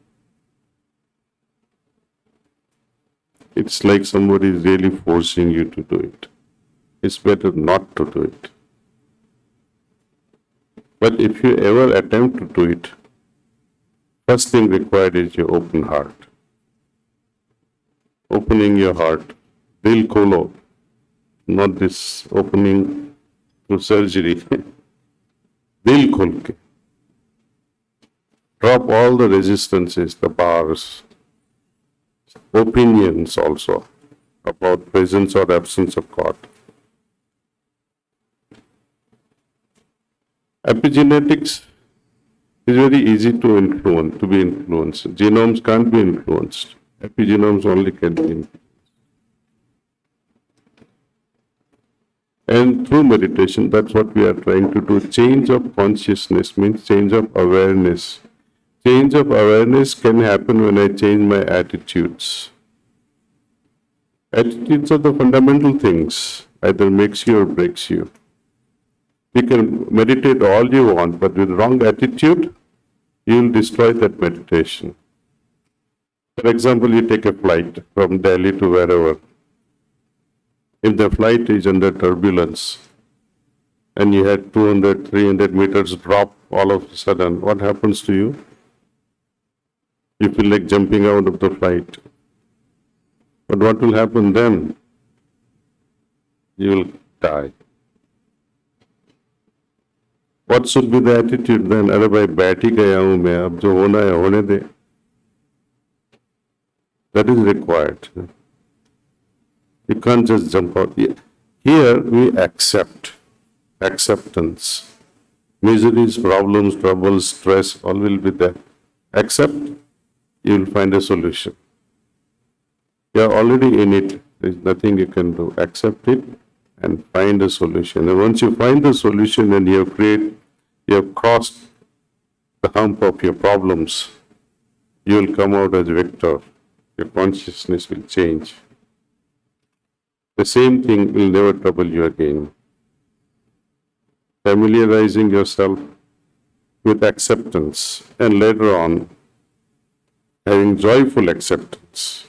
It's like somebody is really forcing you to do it. It's better not to do it. But if you ever attempt to do it, first thing required is your open heart. Opening your heart. Dil kholo. Not this opening through surgery. Dil khol ke. Drop all the resistances, the bars, opinions also about presence or absence of God. Epigenetics is very easy to influence, to be influenced. Genomes can't be influenced. Epigenomes only can be influenced. And through meditation, that's what we are trying to do. Change of consciousness means change of awareness. Change of awareness can happen when I change my attitudes. Attitudes are the fundamental things, either makes you or breaks you. You can meditate all you want, but with wrong attitude, you will destroy that meditation. For example, you take a flight from Delhi to wherever. If the flight is under turbulence and you had 200, 300 meters drop all of a sudden, what happens to you? You feel like jumping out of the flight. But what will happen then? You will die. What should be the attitude then? अरे भाई बैठ ही गया हूँ मैं, अब जो होना है होने दे. That is required. You can't just jump out. Here we accept. Acceptance. Miseries, problems, troubles, stress, all will be there. Accept, you will find a solution. You are already in it. There is nothing you can do. Accept it and find a solution. And once you find the solution and you have crossed the hump of your problems, you will come out as victor. Your consciousness will change. The same thing will never trouble you again. Familiarizing yourself with acceptance and later on having joyful acceptance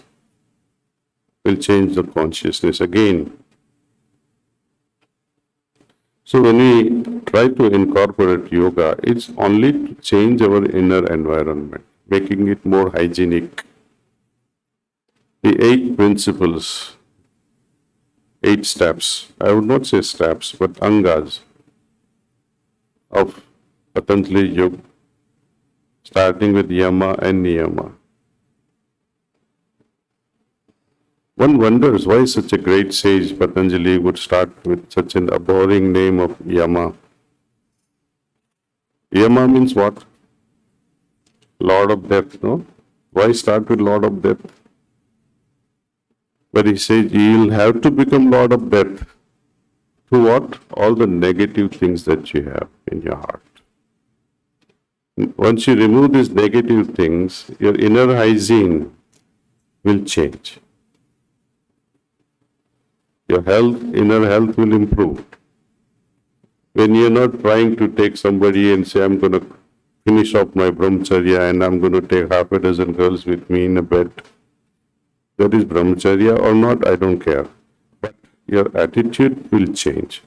will change the consciousness again. So when we try to incorporate yoga, it's only to change our inner environment, making it more hygienic. The 8 principles, 8 steps, I would not say steps, but angas of Patanjali Yoga, starting with yama and niyama. One wonders why such a great sage Patanjali would start with such an abhorring name of yama. Yama means what? Lord of Death, no? Why start with Lord of Death? But he says you'll have to become Lord of Death. To what? All the negative things that you have in your heart. Once you remove these negative things, your inner hygiene will change. Your health, inner health will improve. When you're not trying to take somebody and say, I'm going to finish off my brahmacharya and I'm going to take half a dozen girls with me in a bed. That is brahmacharya or not, I don't care. But your attitude will change.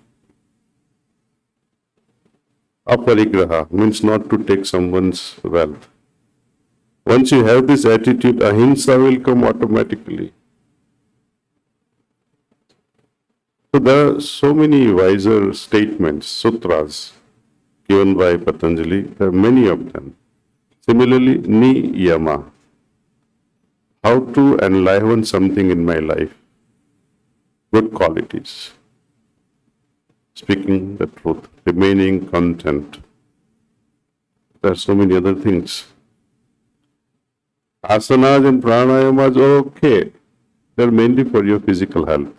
Aparigraha means not to take someone's wealth. Once you have this attitude, ahimsa will come automatically. So there are so many wiser statements, sutras given by Patanjali. There are many of them. Similarly, niyama. How to enliven something in my life. Good qualities. Speaking the truth. Remaining content. There are so many other things. Asanas and pranayamas are okay. They are mainly for your physical health.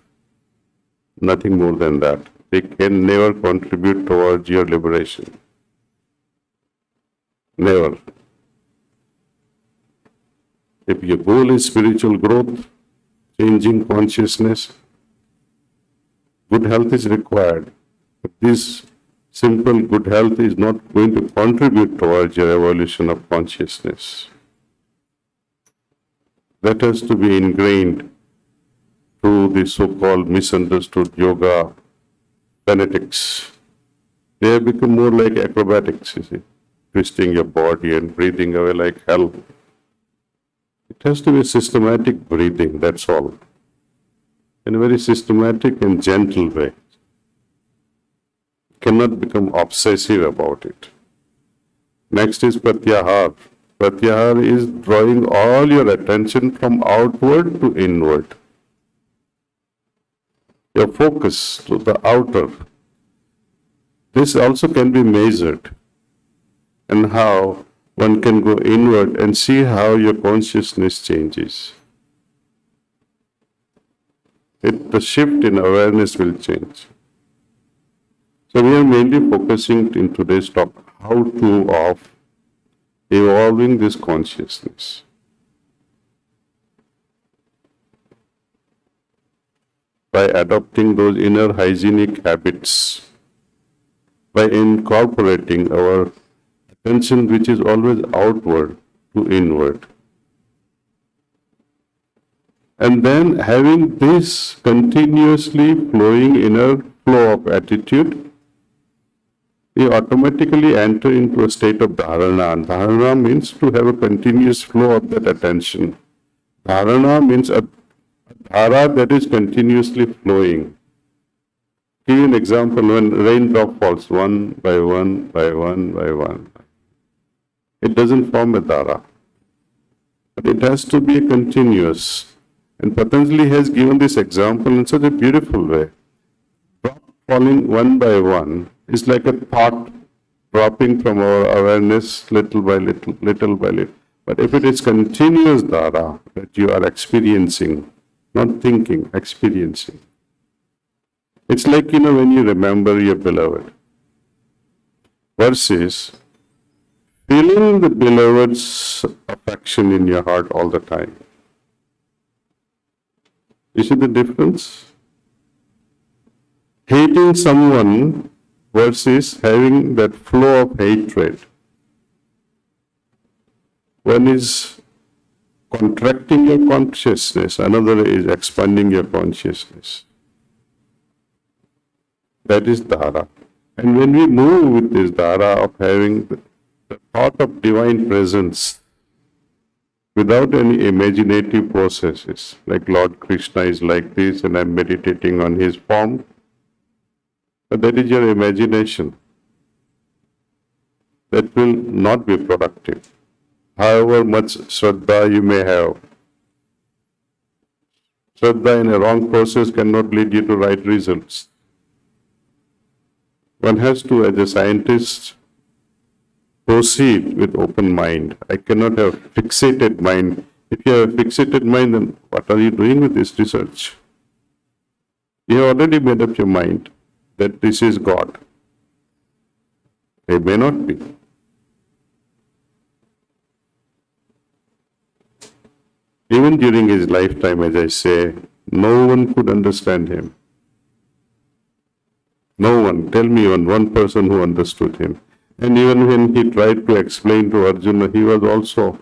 Nothing more than that. They can never contribute towards your liberation. Never. If your goal is spiritual growth, changing consciousness, good health is required. But this simple good health is not going to contribute towards your evolution of consciousness. That has to be ingrained through the so-called misunderstood yoga fanatics. They have become more like acrobatics, you see, twisting your body and breathing away like hell. It has to be systematic breathing, that's all. In a very systematic and gentle way. You cannot become obsessive about it. Next is pratyahar. Pratyahar is drawing all your attention from outward to inward. Your focus to the outer. This also can be measured, and how one can go inward and see how your consciousness changes. The shift in awareness will change. So we are mainly focusing in today's talk how to of evolving this consciousness. By adopting those inner hygienic habits, by incorporating our attention which is always outward to inward. And then having this continuously flowing inner flow of attitude, you automatically enter into a state of dharana. And dharana means to have a continuous flow of that attention. Dharana means a dhara that is continuously flowing. Give you an example, when raindrop falls one by one by one by one, it doesn't form a dhara, but it has to be a continuous. And Patanjali has given this example in such a beautiful way. Drop falling one by one is like a thought dropping from our awareness little by little, little by little. But if it is continuous dhara that you are experiencing, not thinking, experiencing. It's like, when you remember your beloved versus feeling the beloved's affection in your heart all the time. You see the difference? Hating someone versus having that flow of hatred. One is contracting your consciousness, another is expanding your consciousness. That is dhara. And when we move with this dhara of having the thought of divine presence without any imaginative processes, like Lord Krishna is like this and I'm meditating on his form, but that is your imagination. That will not be productive. However much Shraddha you may have. Shraddha in a wrong process cannot lead you to right results. One has to, as a scientist, proceed with open mind. I cannot have fixated mind. If you have a fixated mind, then what are you doing with this research? You have already made up your mind that this is God. It may not be. Even during his lifetime, as I say, no one could understand him. No one. Tell me one person who understood him. And even when he tried to explain to Arjuna, he was also,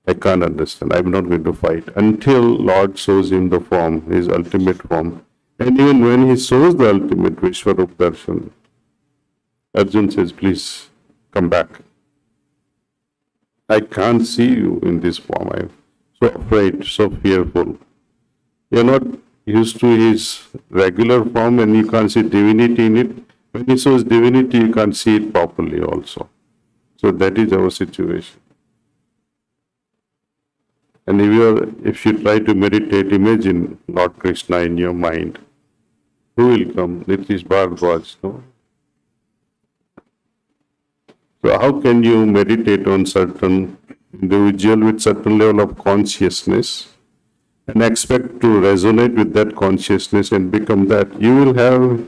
I can't understand, I'm not going to fight. Until Lord shows him the form, his ultimate form. And even when he shows the ultimate Vishwarup Darshan, Arjuna says, please come back. I can't see you in this form. I'm so afraid, so fearful. You're not used to his regular form and you can't see divinity in it. When he shows divinity, you can't see it properly also. So that is our situation. And if you try to meditate, imagine Lord Krishna in your mind. Who will come? Nitish Bhardwaj, no? So how can you meditate on certain individual with certain level of consciousness and expect to resonate with that consciousness and become that? You will have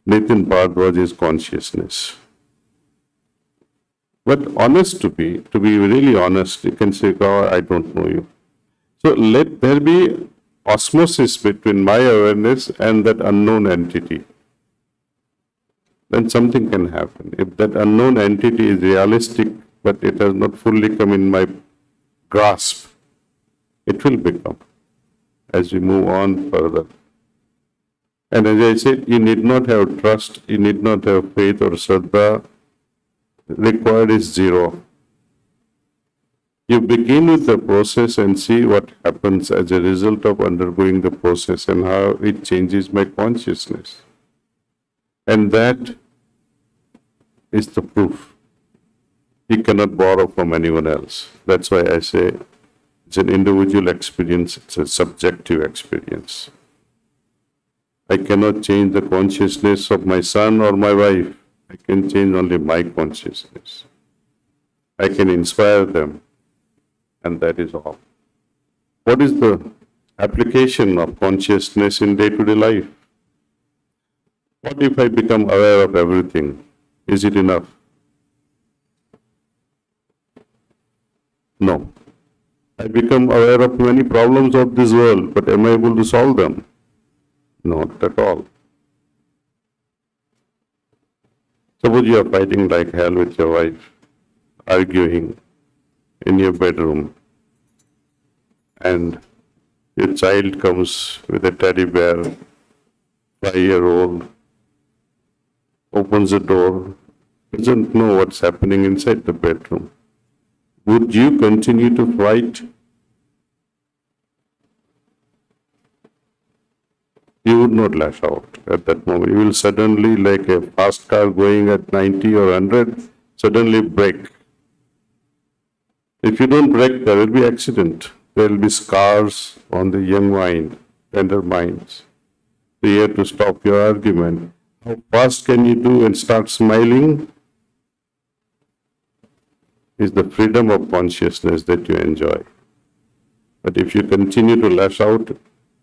Nitin Bhardwaj's consciousness. But honest to be really honest, you can say, God, I don't know you. So let there be osmosis between my awareness and that unknown entity. Then something can happen. If that unknown entity is realistic, but it has not fully come in my grasp, it will become as we move on further. And as I said, you need not have trust, you need not have faith or Shraddha. Required is zero. You begin with the process and see what happens as a result of undergoing the process and how it changes my consciousness. And that is the proof. You cannot borrow from anyone else. That's why I say it's an individual experience, it's a subjective experience. I cannot change the consciousness of my son or my wife. I can change only my consciousness. I can inspire them, and that is all. What is the application of consciousness in day-to-day life? What if I become aware of everything? Is it enough? No. I become aware of many problems of this world, but am I able to solve them? Not at all. Suppose you are fighting like hell with your wife, arguing in your bedroom, and your child comes with a teddy bear, 5-year-old, opens the door, doesn't know what's happening inside the bedroom. Would you continue to fight? You would not lash out at that moment. You will suddenly, like a fast car going at 90 or 100, suddenly brake. If you don't brake, there will be accident. There will be scars on the young mind, tender minds. So you have to stop your argument. How fast can you do and start smiling? Is the freedom of consciousness that you enjoy. But if you continue to lash out,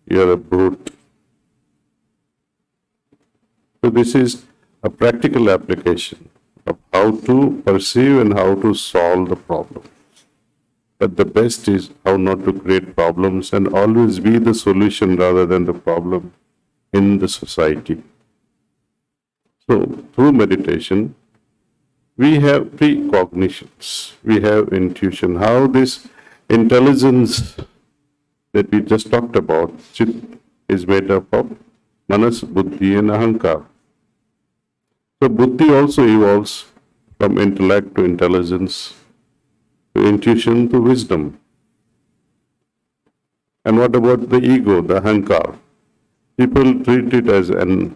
you are a brute. So this is a practical application of how to perceive and how to solve the problem. But the best is how not to create problems and always be the solution rather than the problem in the society. So through meditation, we have precognitions, we have intuition, how this intelligence that we just talked about, Chit, is made up of Manas, Buddhi and Ahankar. So Buddhi also evolves from intellect to intelligence, to intuition to wisdom. And what about the ego, the Ahankar? People treat it as an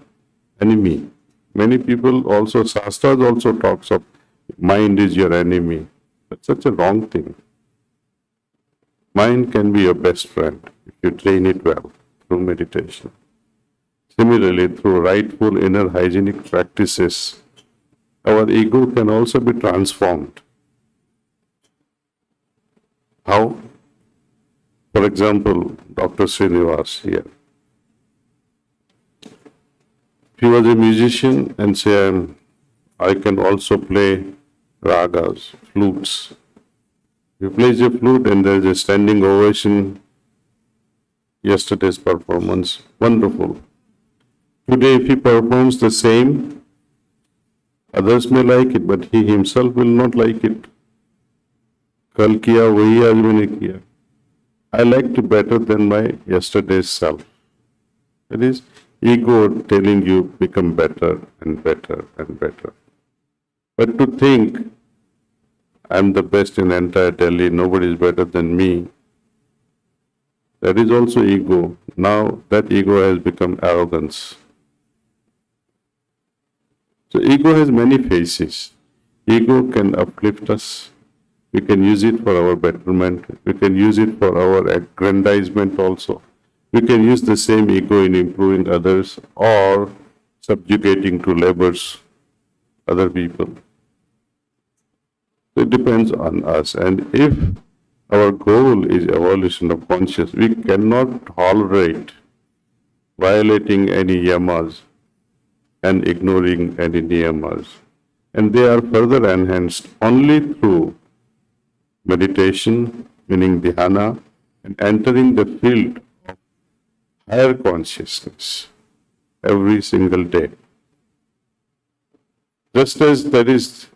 enemy. Many people also, Shastras also talks of mind is your enemy. That's such a wrong thing. Mind can be your best friend if you train it well through meditation. Similarly, through rightful inner hygienic practices, our ego can also be transformed. How? For example, Dr. Srinivas here. If he was a musician and say, I can also play ragas, flutes. He plays a flute and there is a standing ovation. Yesterday's performance, wonderful. Today, if he performs the same, others may like it, but he himself will not like it. Kal kiya wahi aaj maine kiya. I liked it better than my yesterday's self. That is ego telling you become better and better and better. But to think I'm the best in entire Delhi, nobody is better than me, that is also ego. Now that ego has become arrogance. So ego has many faces. Ego can uplift us. We can use it for our betterment. We can use it for our aggrandizement also. We can use the same ego in improving others or subjugating to labors other people. It depends on us. And if our goal is evolution of consciousness, we cannot tolerate violating any yamas and ignoring any niyamas. And they are further enhanced only through meditation, meaning dhyana, and entering the field of higher consciousness every single day. Just as there is,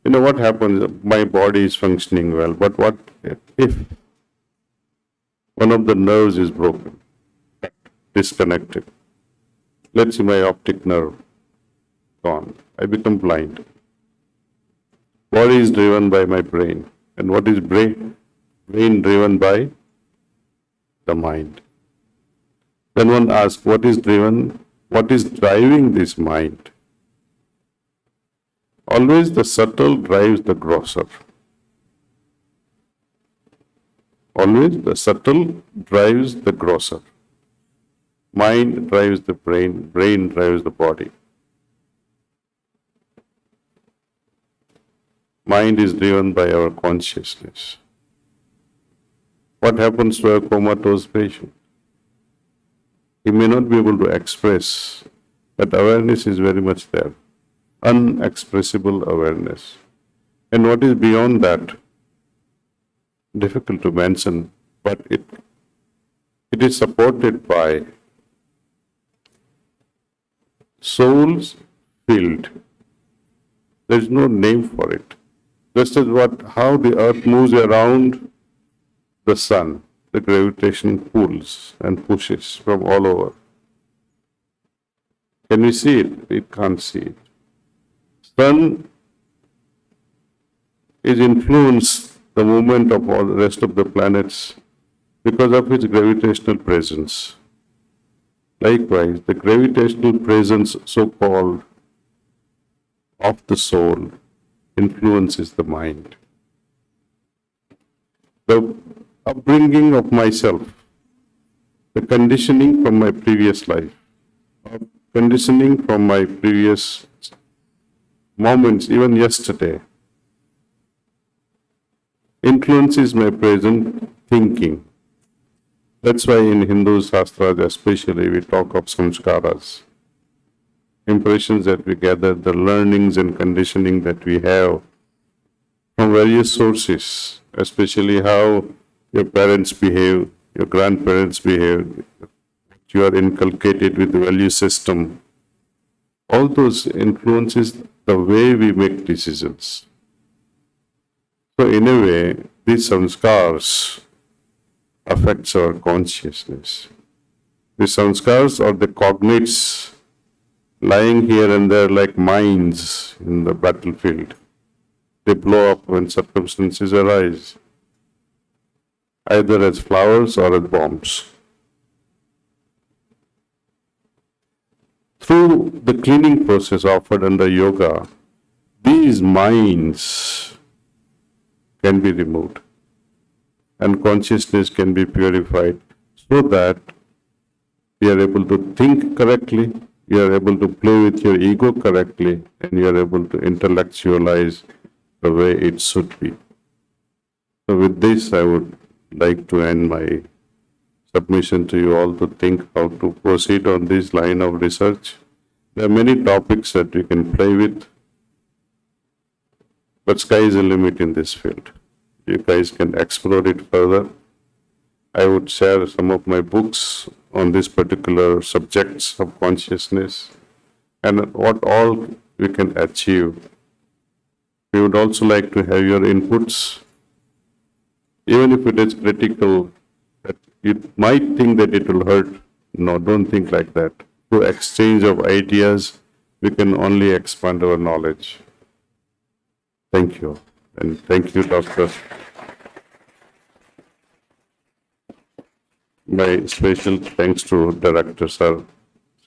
what happens? My body is functioning well, but what if one of the nerves is broken, disconnected? Let's say my optic nerve gone. I become blind. Body is driven by my brain. And what is brain? Brain driven by the mind. Then one asks, what is driving this mind? Always the subtle drives the grosser. Always the subtle drives the grosser. Mind drives the brain, brain drives the body. Mind is driven by our consciousness. What happens to a comatose patient? He may not be able to express, but awareness is very much there. Unexpressible awareness. And what is beyond that? Difficult to mention, but it is supported by soul's field, There is no name for it. Just as how the earth moves around the sun, the gravitation pulls and pushes from all over. Can we see it? We can't see it. Sun is influenced the movement of all the rest of the planets because of its gravitational presence. Likewise, the gravitational presence, so-called, of the soul influences the mind. The upbringing of myself, the conditioning from my previous life, conditioning from my previous moments, even yesterday, influences my present thinking. That's why in Hindu Shastras especially we talk of samskaras, impressions that we gather, the learnings and conditioning that we have from various sources, especially how your parents behave, your grandparents behave, you are inculcated with the value system. All those influences the way we make decisions. So in a way, these samskars affects our consciousness. The samskars are the cognates lying here and there like mines in the battlefield. They blow up when circumstances arise, either as flowers or as bombs. Through the cleaning process offered under yoga, these mines can be removed and consciousness can be purified so that you are able to think correctly, you are able to play with your ego correctly, and you are able to intellectualize the way it should be. So with this, I would like to end my submission to you all to think how to proceed on this line of research. There are many topics that we can play with, but sky is the limit in this field. You guys can explore it further. I would share some of my books on these particular subjects of consciousness and what all we can achieve. We would also like to have your inputs, even if it is critical, that you might think that it will hurt. No, don't think like that. Through exchange of ideas, we can only expand our knowledge. Thank you. And thank you, Doctor. My special thanks to Director Sir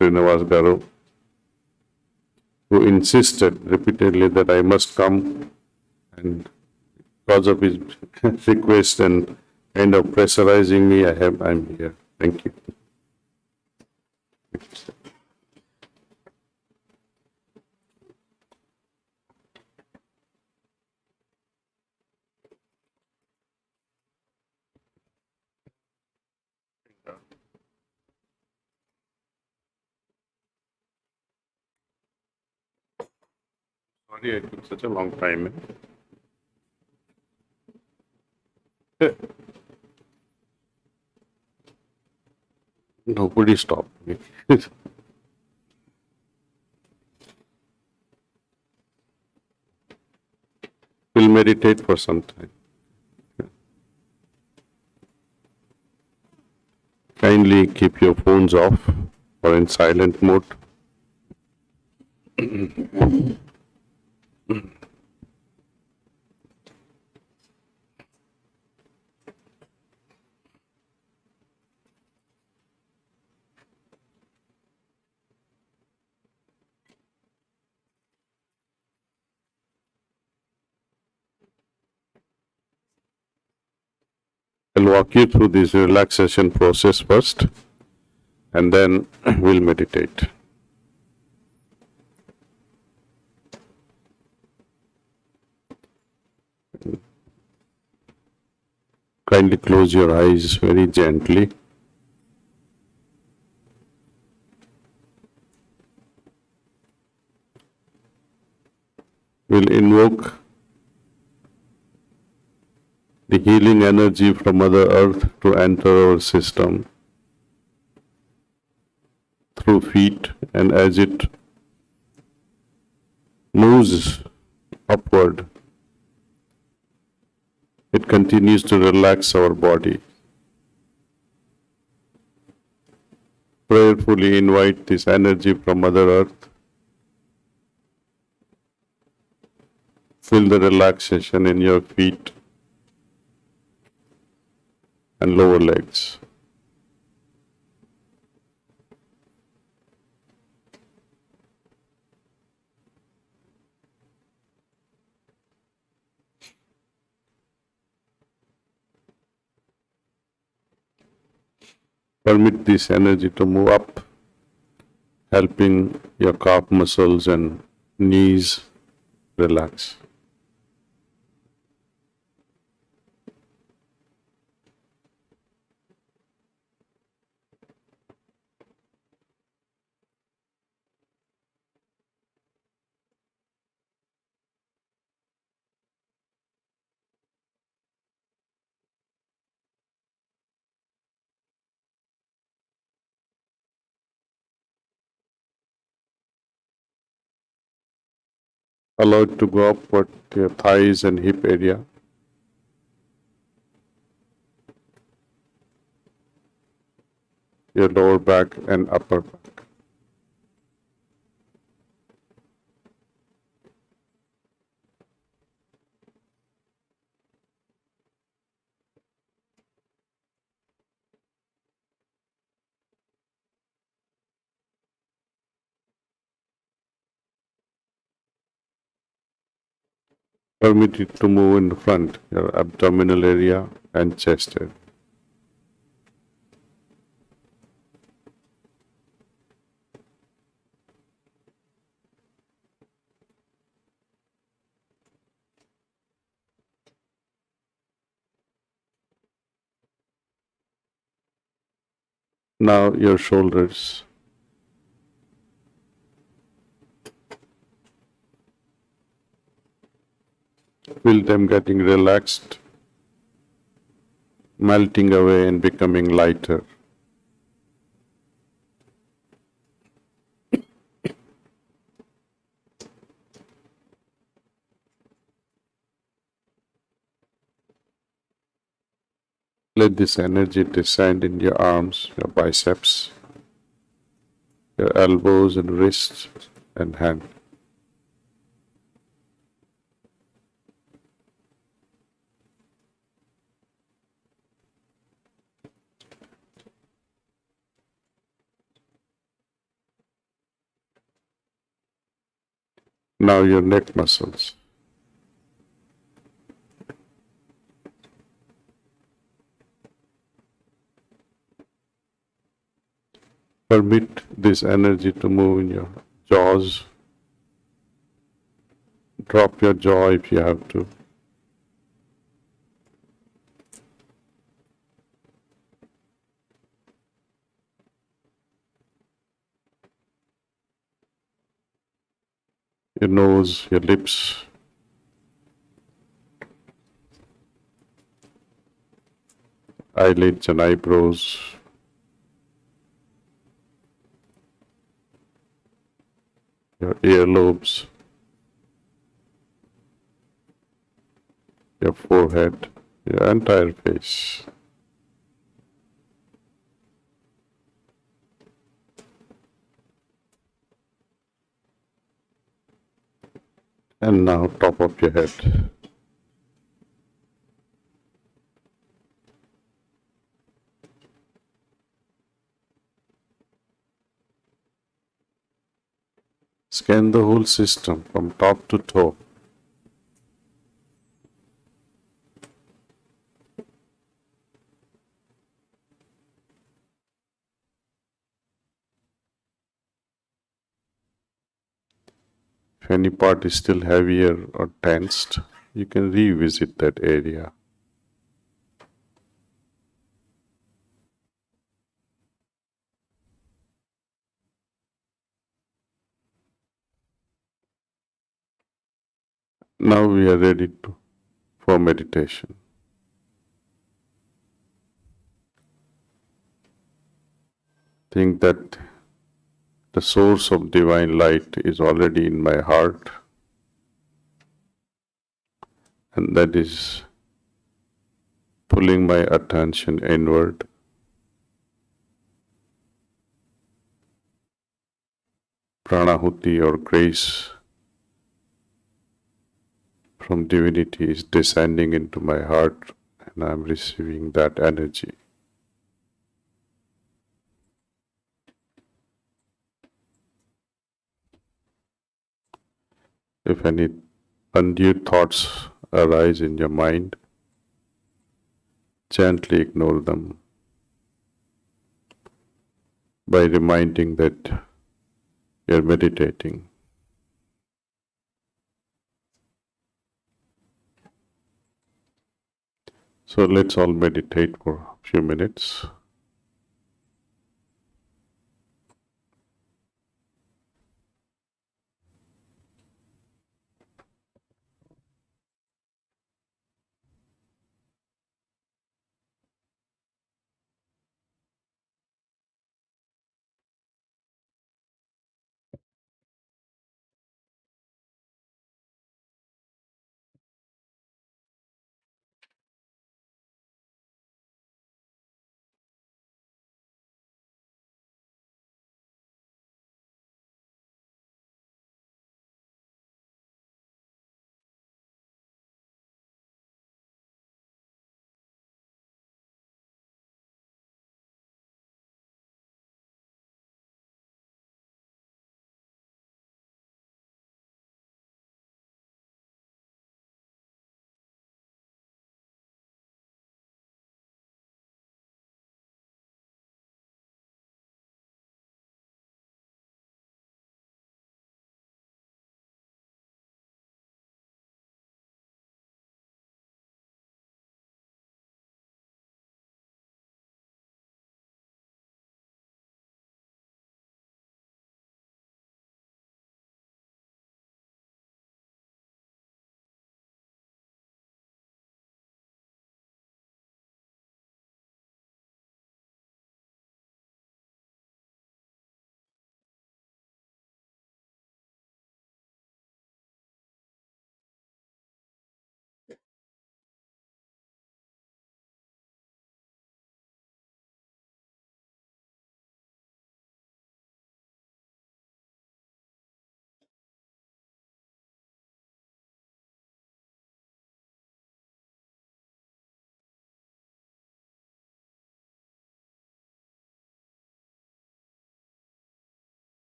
Srinivas Garu, who insisted repeatedly that I must come, and because of his request and kind of pressurizing me, I'm here. Thank you. Sorry, I took such a long time. Nobody stopped me. We'll meditate for some time. Kindly keep your phones off or in silent mode. I'll walk you through this relaxation process first, and then we'll meditate. Kindly close your eyes very gently. We'll invoke the healing energy from Mother Earth to enter our system through feet, and as it moves upward. It continues to relax our body. Prayerfully invite this energy from Mother Earth. Feel the relaxation in your feet and lower legs. Permit this energy to move up, helping your calf muscles and knees relax. Allow it to go upward to your thighs and hip area. Your lower back and upper back. Permit it to move in the front, your abdominal area and chest area. Now your shoulders. Feel them getting relaxed, melting away and becoming lighter. Let this energy descend in your arms, your biceps, your elbows and wrists and hand. Now your neck muscles. Permit this energy to move in your jaws. Drop your jaw if you have to. Your nose, your lips. Eyelids and eyebrows. Your earlobes, your forehead, your entire face. And now top of your head. Scan the whole system from top to toe. If any part is still heavier or tensed, you can revisit that area. Now we are ready for meditation. Think that the source of divine light is already in my heart. and that is pulling my attention inward. Pranahuti or grace from divinity is descending into my heart, and I'm receiving that energy. If any undue thoughts arise in your mind, gently ignore them by reminding that you're meditating. So let's all meditate for a few minutes.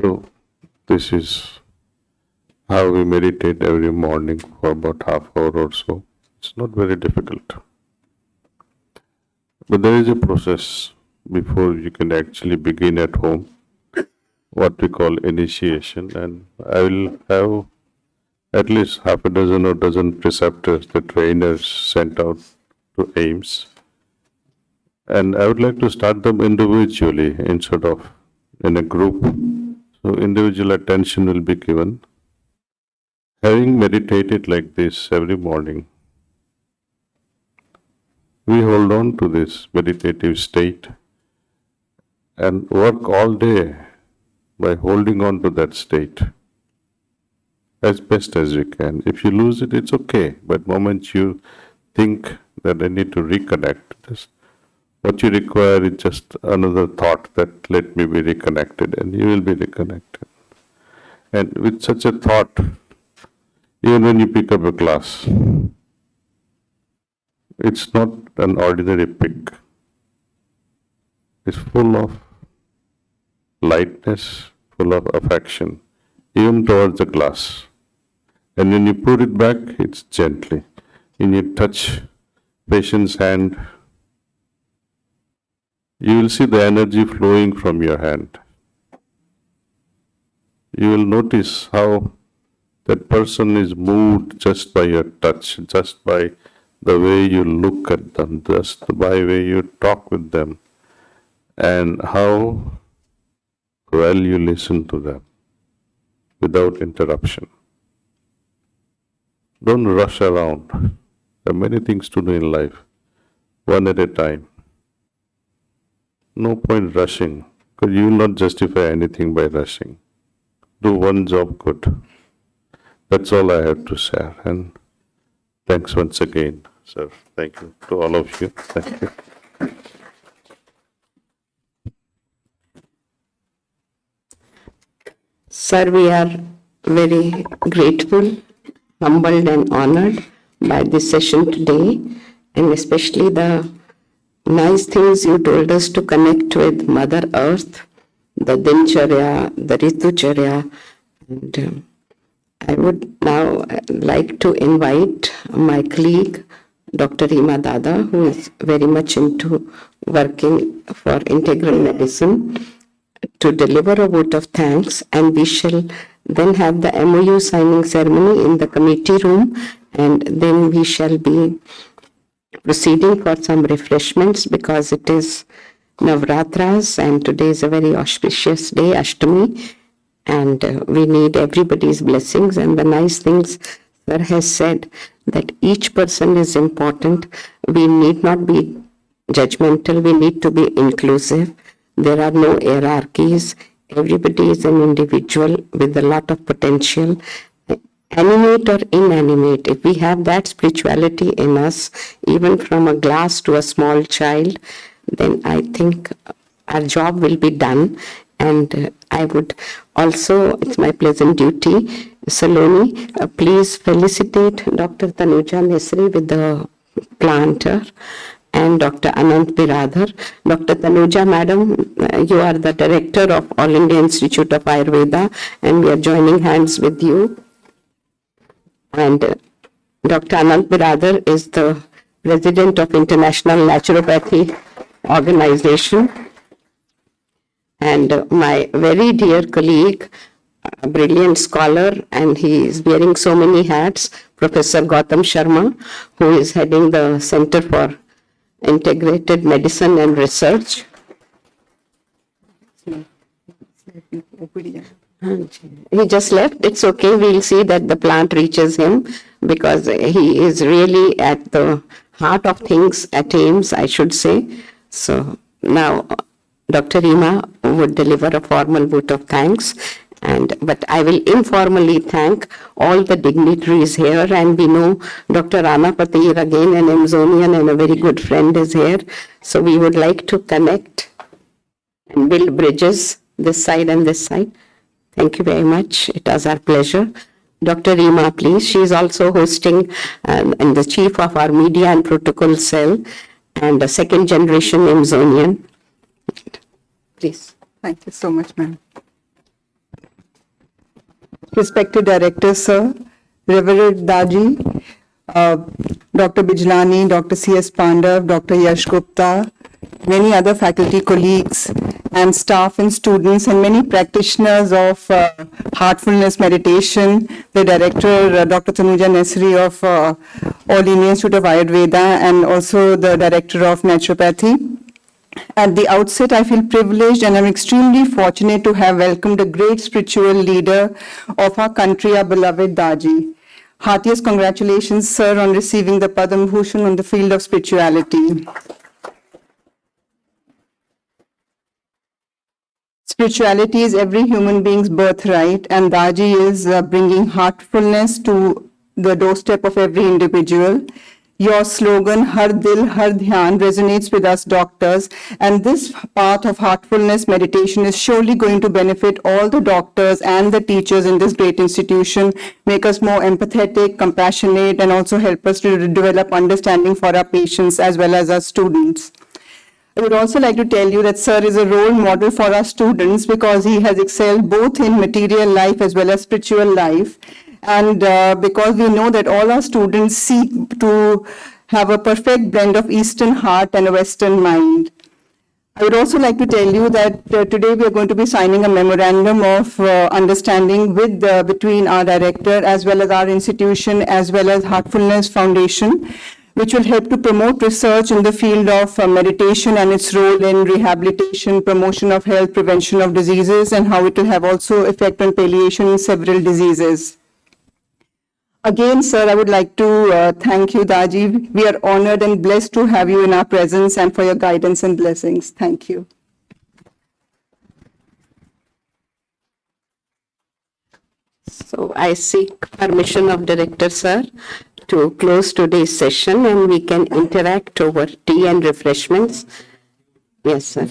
So this is how we meditate every morning for about half hour or so. It's not very difficult. But there is a process before you can actually begin at home, what we call initiation, and I will have at least half a dozen or dozen preceptors, the trainers sent out to AIIMS. And I would like to start them individually instead of in a group. So individual attention will be given. Having meditated like this every morning, we hold on to this meditative state and work all day by holding on to that state as best as we can. If you lose it, it's okay. But moment you think that I need to reconnect, what you require is just another thought that let me be reconnected, and you will be reconnected. And with such a thought, even when you pick up a glass, it's not an ordinary pick. It's full of lightness, full of affection, even towards the glass. And when you put it back, it's gently. When you touch patient's hand, you will see the energy flowing from your hand. You will notice how that person is moved just by your touch, just by the way you look at them, just by the way you talk with them, and how well you listen to them without interruption. Don't rush around. There are many things to do in life, one at a time. No point rushing, because you will not justify anything by rushing. Do one job good. That's all I have to share. And thanks once again, sir. Thank you to all of you. Thank you. Sir, we are very grateful, humbled and honored by this session today, and especially the nice things you told us to connect with Mother Earth, the Dincharya, the Ritucharya. And I would now like to invite my colleague, Dr. Hima Dada, who is very much into working for integral medicine, to deliver a vote of thanks, and we shall then have the MOU signing ceremony in the committee room, and then we shall be proceeding for some refreshments because it is Navratras and today is a very auspicious day, Ashtami, and we need everybody's blessings. And the nice things Sir has said, that each person is important. We need not be judgmental, we need to be inclusive. There are no hierarchies. Everybody is an individual with a lot of potential. Animate or inanimate, if we have that spirituality in us, even from a glass to a small child, then I think our job will be done. And I would also, it's my pleasant duty, Saloni, please felicitate Dr. Tanuja Misri with the planter, and Dr. Anant Biradhar. Dr. Tanuja, madam, you are the director of All India Institute of Ayurveda, and we are joining hands with you. And Dr. Anant Biradhar is the president of International Naturopathy Organization. And my very dear colleague, a brilliant scholar, and he is wearing so many hats, Professor Gautam Sharma, who is heading the Center for Integrated Medicine and Research. He just left. It's okay. We'll see that the plant reaches him because he is really at the heart of things at AIIMS, I should say. So now Dr. Hima would deliver a formal vote of thanks. But I will informally thank all the dignitaries here, and we know Dr. Rana Patel, again an Amazonian and a very good friend, is here. So we would like to connect and build bridges this side and this side. Thank you very much. It was our pleasure. Dr. Rima, please. She is also hosting and the chief of our media and protocol cell and a second generation Amazonian. Please. Thank you so much, ma'am. Respected Director, Sir, Reverend Daaji, Dr. Bijlani, Dr. C.S. Pandav, Dr. Yash Gupta, many other faculty colleagues and staff and students and many practitioners of Heartfulness Meditation, the Director, Dr. Tanuja Nesri of All India Institute of Ayurveda and also the Director of Naturopathy. At the outset, I feel privileged and I'm extremely fortunate to have welcomed a great spiritual leader of our country, our beloved Daaji. Heartiest congratulations, sir, on receiving the Padma Bhushan on the field of spirituality. Spirituality is every human being's birthright, and Daaji is bringing heartfulness to the doorstep of every individual. Your slogan, Har Dil, Har Dhyan, resonates with us doctors, and this part of heartfulness meditation is surely going to benefit all the doctors and the teachers in this great institution, make us more empathetic, compassionate, and also help us to develop understanding for our patients as well as our students. I would also like to tell you that Sir is a role model for our students because he has excelled both in material life as well as spiritual life. And because we know that all our students seek to have a perfect blend of Eastern heart and a Western mind. I would also like to tell you that today we are going to be signing a memorandum of understanding with between our director as well as our institution as well as Heartfulness Foundation, which will help to promote research in the field of meditation and its role in rehabilitation, promotion of health, prevention of diseases, and how it will have also effect on palliation in several diseases. Again, sir, I would like to thank you, Daaji. We are honored and blessed to have you in our presence and for your guidance and blessings. Thank you. So I seek permission of Director Sir to close today's session and we can interact over tea and refreshments. Yes, sir.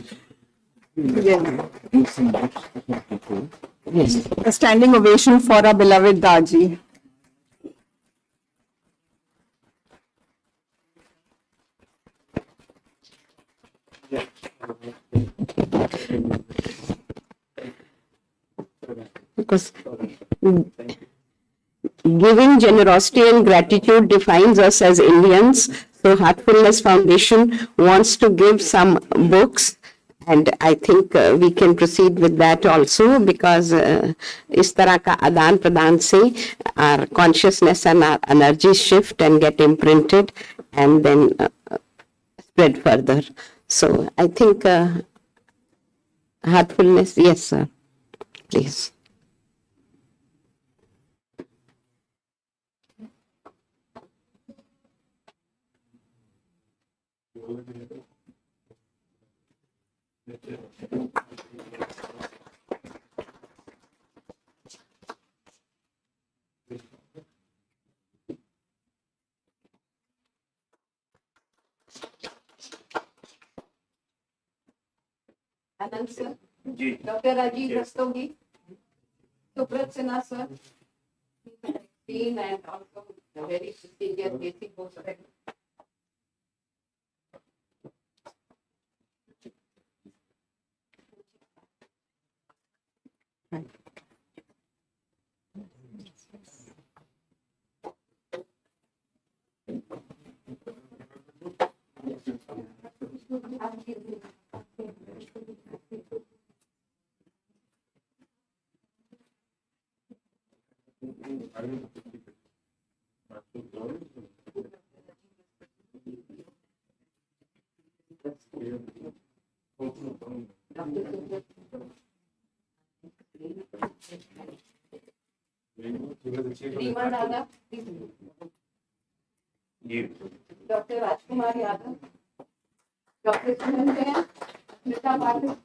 Yes. A standing ovation for our beloved Daaji. Because giving, generosity and gratitude defines us as Indians. So Heartfulness Foundation wants to give some books and I think we can proceed with that also because is tarah ka adan pradan se our consciousness and our energy shift and get imprinted and then spread further. So I think Heartfulness, yes sir, please. Anand sir, Dr. Rajiv Rastogi, Subrat Sinha sir, Dean and also a very prestigious basic post. Reema Dada, Dr. Rajkumar Yadav, Dr. Sunandaya, Smita Patel.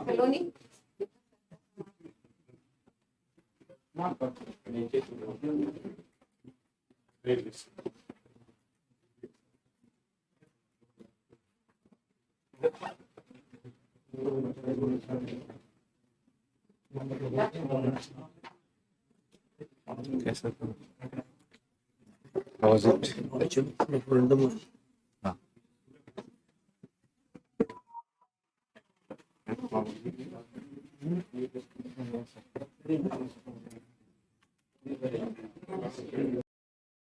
Feloni. How was it?